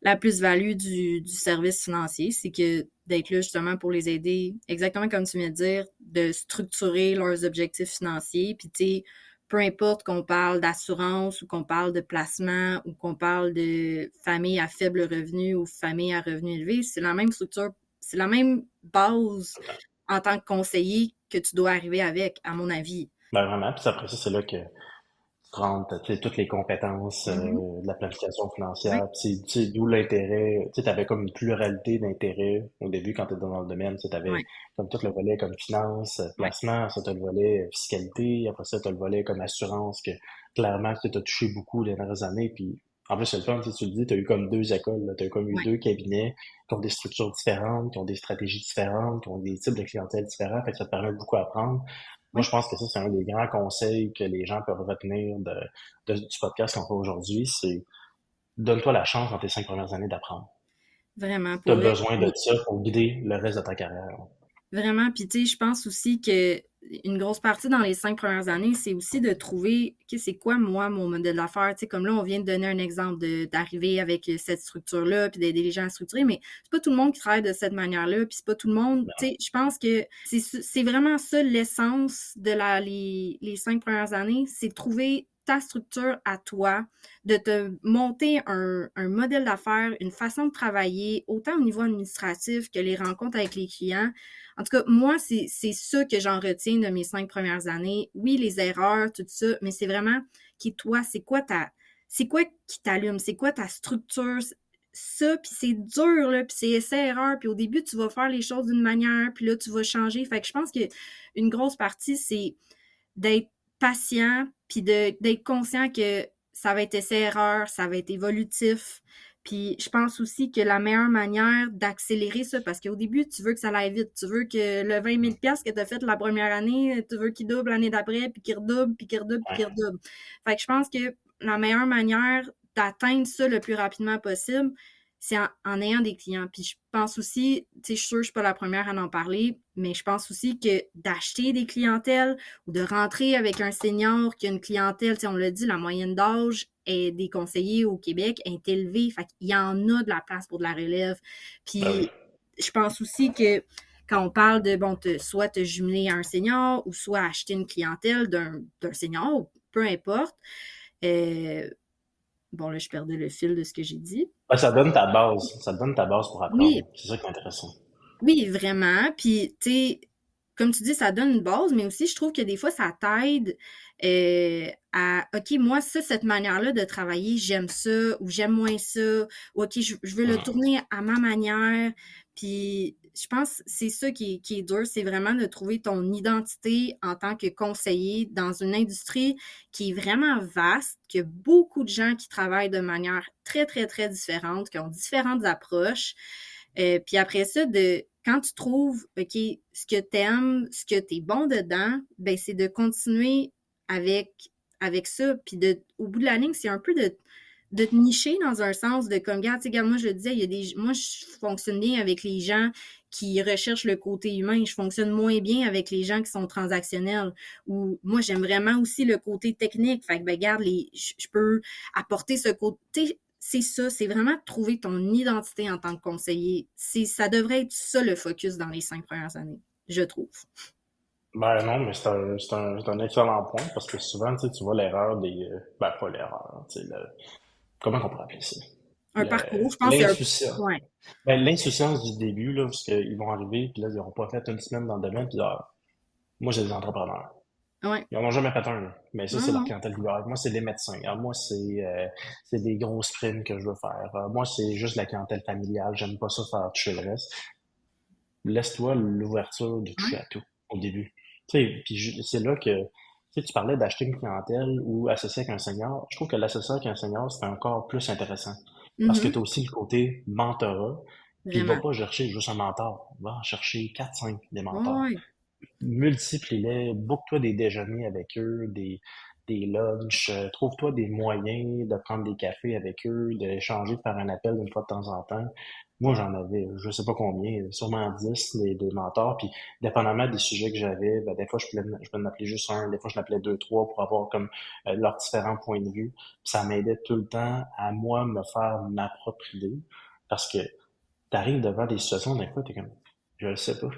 la plus-value du service financier, c'est que d'être là justement pour les aider, exactement comme tu viens de dire, de structurer leurs objectifs financiers. Puis tu sais, peu importe qu'on parle d'assurance ou qu'on parle de placement ou qu'on parle de famille à faible revenu ou famille à revenu élevé, c'est la même structure, c'est la même base en tant que conseiller que tu dois arriver avec, à mon avis. Ben vraiment. Puis après ça, c'est là que rentre, tu sais, toutes les compétences Mhm. de la planification Oui, financière. Puis c'est, tu sais, d'où l'intérêt. Tu sais, t'avais comme une pluralité d'intérêts au début quand tu étais dans le domaine. Tu sais, t'avais oui, comme tout le volet comme finance, oui, placement, ça t'as le volet fiscalité, après ça t'as le volet comme assurance que clairement tu t'as touché beaucoup les dernières années. Puis en plus c'est le fun, tu le dis, t'as eu comme deux écoles, là. T'as eu comme eu oui, deux cabinets qui ont des structures différentes, qui ont des stratégies différentes, qui ont des types de clientèle différents. Fait que ça te permet beaucoup d'apprendre. Moi, oui. je pense que ça, c'est un des grands conseils que les gens peuvent retenir du podcast qu'on fait aujourd'hui, c'est donne-toi la chance dans tes 5 premières années d'apprendre. Vraiment, Tu pour as vrai. besoin de ça pour guider le reste de ta carrière. Vraiment, puis tu sais, je pense aussi que une grosse partie dans les 5 premières années, c'est aussi de trouver, OK, c'est quoi, moi, mon modèle d'affaires? Tu sais, comme là, on vient de donner un exemple d'arriver avec cette structure-là, puis d'aider les gens à structurer, mais c'est pas tout le monde qui travaille de cette manière-là, puis c'est pas tout le monde, tu sais, je pense que c'est vraiment ça l'essence de les 5 premières années, c'est de trouver ta structure à toi, de te monter un modèle d'affaires, une façon de travailler, autant au niveau administratif que les rencontres avec les clients. En tout cas, moi, c'est ça que j'en retiens de mes 5 premières années. Oui, les erreurs, tout ça, mais c'est vraiment qui, toi, c'est quoi qui t'allume? C'est quoi ta structure? Ça, puis c'est dur, là, puis c'est essai-erreur, puis au début, tu vas faire les choses d'une manière, puis là, tu vas changer. Fait que je pense que une grosse partie, c'est d'être patient, puis d'être conscient que ça va être essai-erreur, ça va être évolutif. Puis je pense aussi que la meilleure manière d'accélérer ça, parce qu'au début, tu veux que ça aille vite. Tu veux que le 20 000 que tu as fait la première année, tu veux qu'il double l'année d'après, puis qu'il redouble, puis qu'il redouble, puis qu'il Ouais. redouble. Fait que je pense que la meilleure manière d'atteindre ça le plus rapidement possible, c'est en ayant des clients. Puis je pense aussi, tu sais, je suis sûre que je suis pas la première à en parler, mais je pense aussi que d'acheter des clientèles ou de rentrer avec un senior qui a une clientèle, tu sais, on l'a dit, la moyenne d'âge est des conseillers au Québec est élevée. Fait qu'il y en a de la place pour de la relève. Ben oui. Puis je pense aussi que quand on parle de, bon, soit te jumeler à un senior ou soit acheter une clientèle d'un senior, peu importe. Euh, bon, là, je perdais le fil de ce que j'ai dit. Ouais, ça donne ta base. Ça te donne ta base pour Oui, apprendre. C'est ça qui est intéressant. oui, vraiment. Puis, tu sais, comme tu dis, ça donne une base, mais aussi, je trouve que des fois, ça t'aide à, OK, moi, ça, cette manière-là de travailler, j'aime ça ou j'aime moins ça. Ou OK, je veux le Mhm. tourner à ma manière. Puis, je pense que c'est ça qui est dur, c'est vraiment de trouver ton identité en tant que conseiller dans une industrie qui est vraiment vaste, qu'il y a beaucoup de gens qui travaillent de manière très, très, très différente, qui ont différentes approches. Puis après ça, quand tu trouves, OK, ce que t'aimes, ce que t'es bon dedans, ben c'est de continuer avec, avec ça. Puis au bout de la ligne, c'est un peu de te nicher dans un sens de comme, regarde, tu sais, regarde, moi, je le disais, moi, je fonctionne bien avec les gens qui recherchent le côté humain. Je fonctionne moins bien avec les gens qui sont transactionnels. Ou moi, j'aime vraiment aussi le côté technique. Fait que, ben, regarde, je peux apporter ce côté, c'est ça, c'est vraiment de trouver ton identité en tant que conseiller. Ça devrait être ça le focus dans les 5 premières années, je trouve. Ben non, mais c'est un excellent point parce que souvent, tu vois l'erreur ben pas l'erreur, comment on pourrait appeler ça? Un parcours, je pense, c'est un... L'insouciance. Ouais, Ben, l'insouciance du début, là, parce qu'ils vont arriver, puis là, ils n'auront pas fait une semaine dans le domaine, puis là, moi, j'ai des entrepreneurs. ouais. Ils n'en ont jamais fait un, là. Mais ça, Non, c'est leur non. clientèle qui va avec. Moi, c'est des médecins. Alors, moi, c'est des grosses primes que je veux faire. Moi, c'est juste la clientèle familiale. J'aime pas ça faire toucher le reste. Laisse-toi l'ouverture de toucher Ouais. à tout au début. Tu sais, puis c'est là que tu parlais d'acheter une clientèle ou associer avec un senior. Je trouve que l'associer avec un senior, c'est encore plus intéressant. Parce que Mhm. tu as aussi le côté mentorat. Puis il va Vraiment. pas chercher juste un mentor. Il va en chercher 4 5 des Ouais, mentors. ouais. Multiplie-les, book-toi des déjeuners avec eux, des lunchs, trouve-toi des moyens de prendre des cafés avec eux, d'échanger, de faire un appel une fois de temps en temps. Moi, j'en avais, je sais pas combien, sûrement 10 des mentors, puis dépendamment des sujets que j'avais, ben, des fois, je peux en appeler juste un, des fois, je l'appelais deux, trois pour avoir comme leurs différents points de vue. Puis ça m'aidait tout le temps à moi me faire ma propre idée, parce que t'arrives devant des situations, des fois, t'es comme, je le sais pas.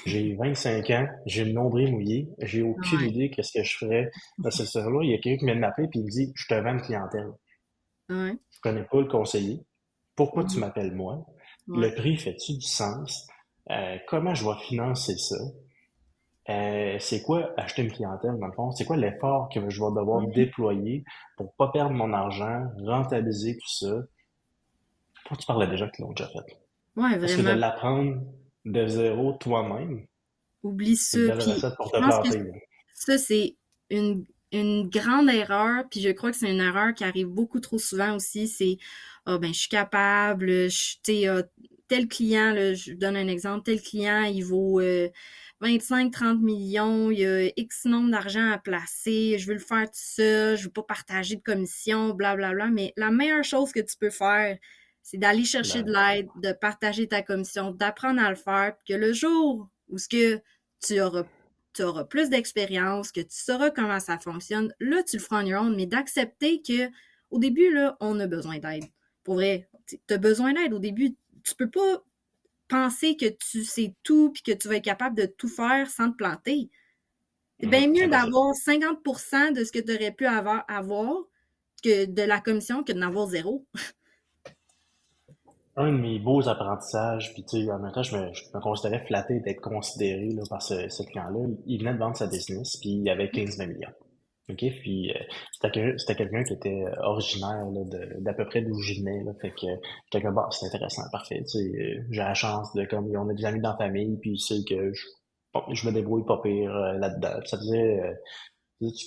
J'ai 25 ans, j'ai le nombril mouillé, j'ai aucune Ouais, idée qu'est-ce que je ferais dans cette situation-là. Il y a quelqu'un qui vient de m'appeler et il me dit, je te vends une clientèle. ouais, Je connais pas le conseiller. Pourquoi tu mhm, m'appelles moi? ouais. Le prix fait-tu du sens? Comment je vais financer ça? C'est quoi acheter une clientèle dans le fond? C'est quoi l'effort que je vais devoir Ouais, déployer pour pas perdre mon argent, rentabiliser tout ça? Toi, tu parlais déjà que l'ont déjà fait. ouais, Parce que de vraiment. l'apprendre de zéro toi-même, Oublie c'est ça. une belle Puis recette pour je te pense que planter, là. ça, c'est une grande erreur. Puis je crois que c'est une erreur qui arrive beaucoup trop souvent aussi. C'est, ah ben, je suis capable, tu sais, tel client, là, je donne un exemple, tel client, il vaut 25-30 millions, il y a X nombre d'argent à placer, je veux le faire tout seul, je veux pas partager de commission, blablabla. Mais la meilleure chose que tu peux faire, c'est d'aller chercher de Ben, l'aide, de partager ta commission, d'apprendre à le faire, puis que le jour où ce que tu auras, tu auras plus d'expérience, que tu sauras comment ça fonctionne, là, tu le feras on your own, mais d'accepter que au début, là, on a besoin d'aide. Pour vrai, tu as besoin d'aide au début. Tu peux pas penser que tu sais tout puis que tu vas être capable de tout faire sans te planter. C'est bien mieux impossible. d'avoir 50% de ce que tu aurais pu avoir que de la commission que d'en avoir zéro. Un de mes beaux apprentissages, puis tu sais, en même temps, je me considérais flatté d'être considéré là, par ce client-là. Il venait de vendre sa business, puis il avait 15-20 millions. OK? Puis c'était quelqu'un qui était originaire là, d'à peu près d'où je venais. Là, fait que j'étais comme, bah, c'est intéressant, parfait. Tu sais, j'ai la chance de, comme, on a des amis dans la famille, puis il sait que je me débrouille pas pire là-dedans. Puis ça faisait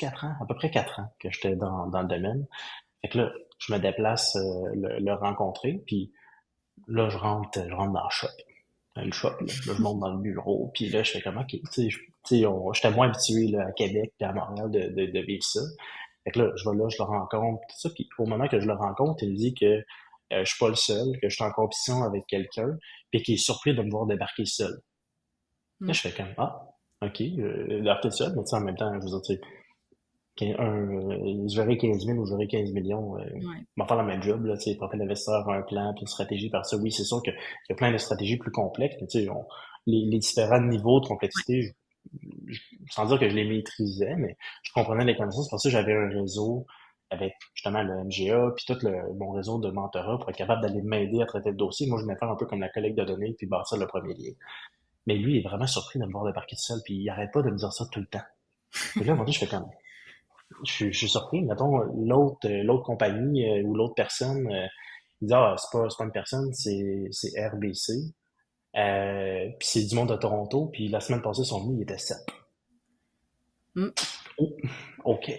4 ans, à peu près 4 ans que j'étais dans le domaine. Fait que là, je me déplace le rencontrer, puis là, je rentre dans le shop. Le shop, là. Là, je monte dans le bureau, puis là, je fais comme, OK, tu sais, j'étais moins habitué là, à Québec et à Montréal de vivre ça. Fait que là, je le rencontre, tout ça, puis au moment que je le rencontre, il me dit que je suis pas le seul, que je suis en compétition avec quelqu'un, puis qu'il est surpris de me voir débarquer seul. Là, Mm. je fais comme, ah, OK, débarquer seul, mais tu sais, en même temps, je veux dire, tu sais, je verrais 15 000 ou je verrais 15 millions, Ouais. on va faire le même job, là, tu sais, profil d'investisseur, un plan, puis une stratégie par ça. Oui, c'est sûr qu'il y a plein de stratégies plus complexes, mais tu sais, les différents niveaux de complexité, sans dire que je les maîtrisais, mais je comprenais les connaissances. Pour ça, j'avais un réseau avec justement le MGA, puis tout mon réseau de mentorat pour être capable d'aller m'aider à traiter le dossier. Moi, je venais faire un peu comme la collecte de données, puis bâtir le premier lien. Mais lui, il est vraiment surpris de me voir débarquer tout seul, puis il arrête pas de me dire ça tout le temps. Et là, à un moment donné, je fais comme, je suis surpris. Mettons, l'autre compagnie ou l'autre personne, il dit, ah, c'est pas une personne, c'est RBC. Puis c'est du monde de Toronto. Puis la semaine passée, ils sont venus, il était 7. Mm. Oh, OK.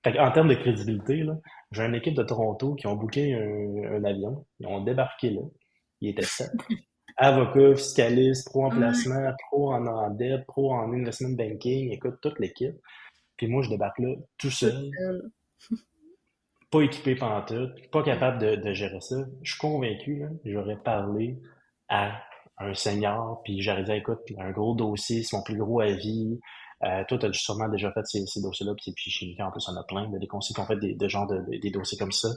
Fait en termes de crédibilité, là, j'ai une équipe de Toronto qui ont booké un avion. Ils ont débarqué là. Il était 7. Avocat, fiscaliste, pro en Ouais, placement, pro en dette, pro en investment banking. Écoute, toute l'équipe. Puis moi, je débarque là tout toute seul, seule. pas équipé pantoute, pas Ouais. capable de gérer ça. Je suis convaincu, là, j'aurais parlé à un senior, puis j'aurais dit, écoute, un gros dossier, c'est mon plus gros avis. Toi, tu as sûrement déjà fait ces dossiers-là, puis chez nous, en plus, on a plein de des conseils qui ont fait des genres des dossiers comme ça.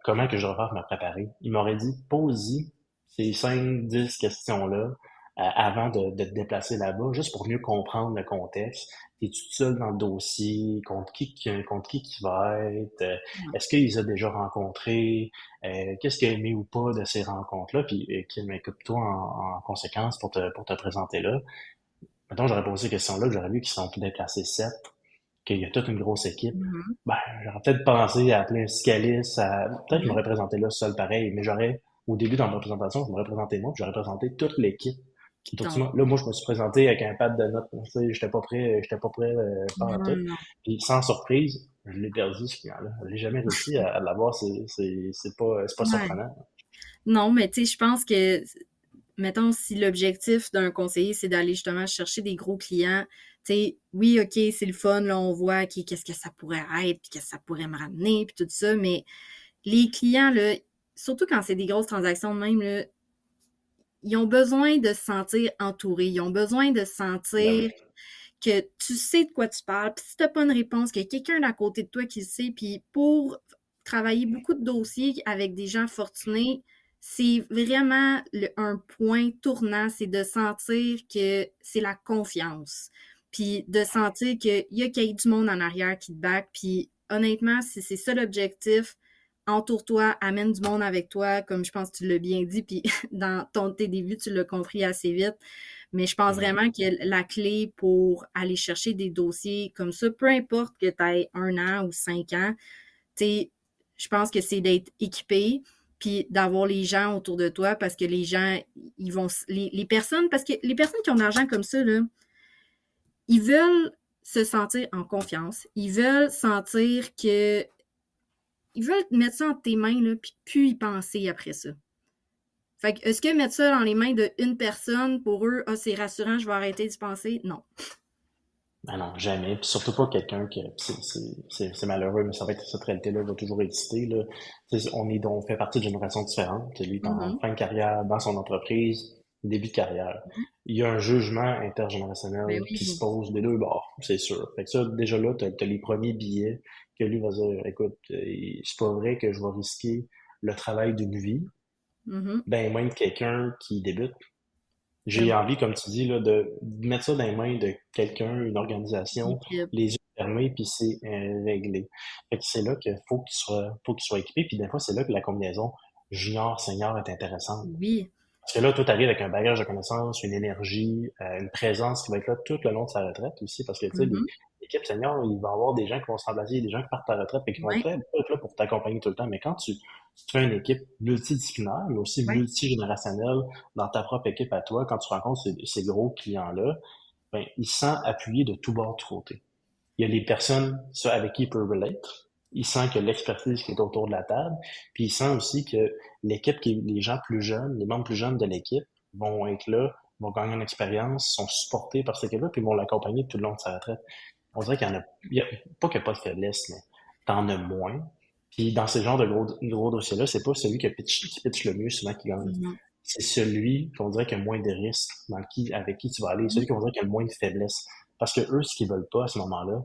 comment que je devrais me préparer. Il m'aurait dit, pose-y ces 5, 10 questions-là avant de te déplacer là-bas, juste pour mieux comprendre le contexte. Es-tu tout seul dans le dossier? Contre qui va être? Est-ce qu'il les a déjà rencontrés? Qu'est-ce qu'il a aimé ou pas de ces rencontres-là? Puis, qui m'écoute-toi en conséquence pour te présenter là. Mettons, j'aurais posé ces questions-là, que j'aurais vu qu'ils sont déplacés 7, qu'il y a toute une grosse équipe. Mhm. Ben, j'aurais peut-être pensé à appeler un fiscaliste, peut-être que je Ouais. m'aurais présenté là seul pareil, mais au début dans ma présentation, je m'aurais présenté moi, puis j'aurais présenté toute l'équipe. Qui Donc, t'ont. là, moi, je me suis présenté avec un pad de notes. Tu sais, j'étais pas prêt pas à Non, tout. non. Puis, sans surprise, je l'ai perdu, ce client-là. Je l'ai jamais réussi à l'avoir. C'est pas Ouais. surprenant. Non, mais tu sais, je pense que, mettons, si l'objectif d'un conseiller, c'est d'aller justement chercher des gros clients, tu sais, oui, OK, c'est le fun, là, on voit qu'est-ce que ça pourrait être, puis qu'est-ce que ça pourrait me ramener, puis tout ça, mais les clients, là, surtout quand c'est des grosses transactions de même, là, ils ont besoin de se sentir entourés, ils ont besoin de Ben oui. sentir que tu sais de quoi tu parles, puis si t'as pas une réponse, qu'il y a quelqu'un à côté de toi qui le sait, puis pour travailler beaucoup de dossiers avec des gens fortunés, c'est vraiment un point tournant, c'est de sentir que c'est la confiance, puis de sentir qu'il y a du monde en arrière qui te back, puis honnêtement, si c'est ça l'objectif, entoure-toi, amène du monde avec toi, comme je pense que tu l'as bien dit, puis dans tes débuts, tu l'as compris assez vite. Mais je pense Mhm. vraiment que la clé pour aller chercher des dossiers comme ça, peu importe que tu aies 1 an ou 5 ans, tu sais, je pense que c'est d'être équipé puis d'avoir les gens autour de toi parce que les gens, ils vont, les personnes, parce que les personnes qui ont de l'argent comme ça, là, ils veulent se sentir en confiance. Ils veulent sentir que, ils veulent mettre ça entre tes mains, là, puis plus y penser après ça. Fait que, est-ce que mettre ça dans les mains d'une personne, pour eux, ah, c'est rassurant, je vais arrêter d'y penser? Non. Ah non, jamais. Puis surtout pas quelqu'un qui. C'est malheureux, mais ça va être cette réalité-là va toujours exister. Là. On fait partie de générations différentes. Lui, est en Mhm. fin de carrière dans son entreprise, début de carrière. Il y a un jugement Ben intergénérationnel qui se oui. pose des deux bords, c'est sûr. Fait que ça, déjà là, t'as les premiers billets que lui va dire, écoute, c'est pas vrai que je vais risquer le travail d'une vie, Mhm. ben moins de quelqu'un qui débute. Ben J'ai oui, envie, comme tu dis, là, de mettre ça dans les mains de quelqu'un, une organisation, l'équipe. les yeux fermés, puis c'est réglé. Fait que c'est là qu'il faut qu'il soit équipé, puis des fois, c'est là que la combinaison junior-senior est intéressante. Oui. Parce que là, toi, t'arrives avec un bagage de connaissances, une énergie, une présence qui va être là tout le long de sa retraite aussi, parce que, tu sais, Mhm. l'équipe senior, il va y avoir des gens qui vont se remplacer, des gens qui partent à la retraite, et qui vont Ouais. être là pour t'accompagner tout le temps. Mais quand tu fais une équipe multidisciplinaire, mais aussi Ouais. multigénérationnelle dans ta propre équipe à toi, quand tu rencontres ces gros clients-là, ben, il se sent appuyé de tout bord, de tout côté. Il y a les personnes avec qui il peut relate. Il sent que l'expertise qui est autour de la table. Puis il sent aussi que les gens plus jeunes, les membres plus jeunes de l'équipe vont être là, vont gagner une expérience, sont supportés par cette équipe-là, puis vont l'accompagner tout le long de sa retraite. On dirait pas qu'il n'y a pas de faiblesse, mais t'en as moins. Puis dans ce genre de gros dossiers-là, c'est pas celui qui pitch le mieux souvent qui gagne. Non. C'est celui qu'on dirait qu'il y a moins de risques, avec qui tu vas aller, celui Oui. qu'on dirait qu'il y a le moins de faiblesse. Parce que eux, ce qu'ils veulent pas à ce moment-là,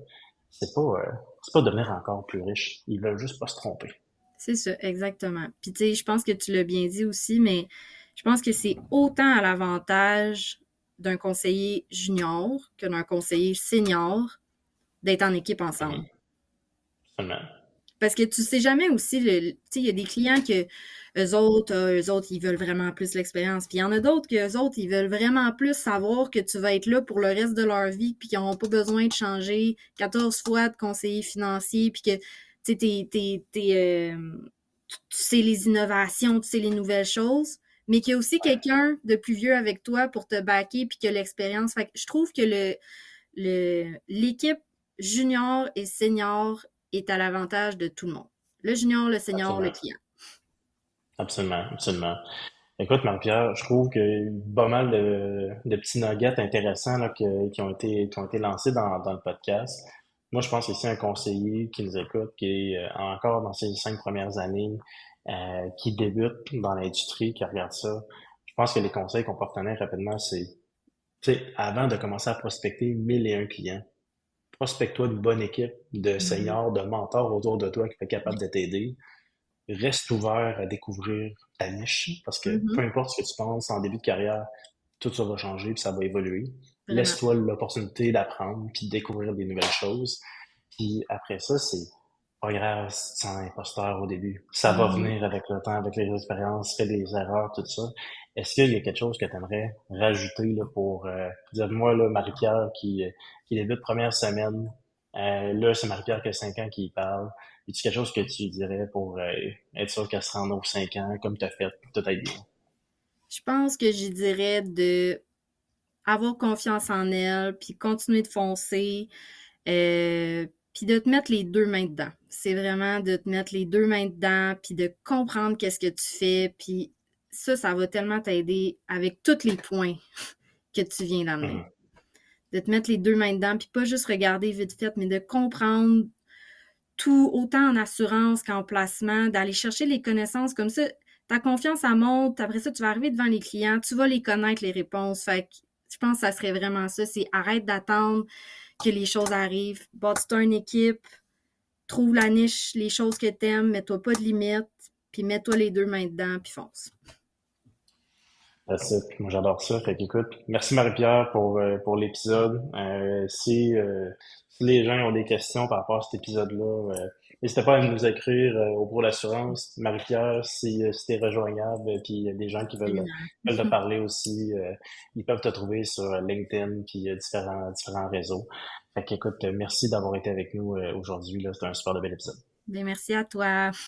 c'est pas devenir encore plus riche. Ils veulent juste pas se tromper. C'est ça, exactement. Puis tu sais, je pense que tu l'as bien dit aussi, mais je pense que c'est autant à l'avantage d'un conseiller junior que d'un conseiller senior d'être en équipe ensemble. Mhm. Seulement. Parce que tu sais jamais aussi, tu sais, il y a des clients que eux autres, ils veulent vraiment plus l'expérience. Puis il y en a d'autres que eux autres, ils veulent vraiment plus savoir que tu vas être là pour le reste de leur vie, puis qu'ils n'auront pas besoin de changer 14 fois de conseiller financier, puis que, tu sais, tu sais les innovations, tu sais les nouvelles choses, mais qu'il y a aussi quelqu'un de plus vieux avec toi pour te backer, puis que l'expérience. Fait que je trouve que l'équipe junior et senior est à l'avantage de tout le monde. Le junior, le senior, le Absolument. client. Absolument. Absolument. Écoute, Marie-Pierre, je trouve qu'il y a eu pas mal de petits nuggets intéressants là, qui ont été lancés dans le podcast. Moi, je pense que c'est un conseiller qui nous écoute, qui est encore dans ses 5 premières années, qui débute dans l'industrie, qui regarde ça. Je pense que les conseils qu'on peut retenir rapidement, c'est, tu sais, avant de commencer à prospecter 1001 clients, prospecte-toi une bonne équipe de Mhm. seniors, de mentors autour de toi qui sont capables de t'aider. reste ouvert à découvrir ta niche, parce que peu Mhm. importe ce que tu penses en début de carrière, tout ça va changer puis ça va évoluer. Vraiment. Laisse-toi l'opportunité d'apprendre puis de découvrir des nouvelles choses. Puis après ça, c'est pas grave si tu te sens imposteur au début. Ça va Mhm. venir avec le temps, avec les expériences, fais des erreurs, tout ça. Est-ce qu'il y a quelque chose que tu aimerais rajouter là, pour dire moi, là, Marie-Pierre qui débute première semaine, là, c'est Marie-Pierre qui a 5 ans qui parle. Y a quelque chose que tu dirais pour être sûr qu'elle se rende aux 5 ans, comme tu as fait, tout aille bien? Je pense que j'y dirais de avoir confiance en elle, puis continuer de foncer, puis de te mettre les deux mains dedans. C'est vraiment de te mettre les deux mains dedans, puis de comprendre qu'est-ce que tu fais, puis ça va tellement t'aider avec tous les points que tu viens d'amener. Mhm. De te mettre les deux mains dedans, puis pas juste regarder vite fait, mais de comprendre tout, autant en assurance qu'en placement, d'aller chercher les connaissances comme ça. Ta confiance, elle monte. Après ça, tu vas arriver devant les clients, tu vas les connaître, les réponses. Fait que je pense que ça serait vraiment ça. C'est arrête d'attendre que les choses arrivent. Bâtis-toi une équipe, trouve la niche, les choses que t'aimes, mets-toi pas de limites, puis mets-toi les deux mains dedans, puis fonce. That's it. Moi, j'adore ça. Fait qu'écoute, merci Marie-Pierre pour l'épisode. Si les gens ont des questions par rapport à cet épisode-là, n'hésitez pas à nous écrire au Pro d'assurance. Marie-Pierre, si t'es rejoignable, puis il y a des gens qui Absolument. veulent te parler aussi, ils peuvent te trouver sur LinkedIn, puis différents réseaux. Fait qu'écoute, merci d'avoir été avec nous aujourd'hui, là. C'était un super de bel épisode. Bien, merci à toi.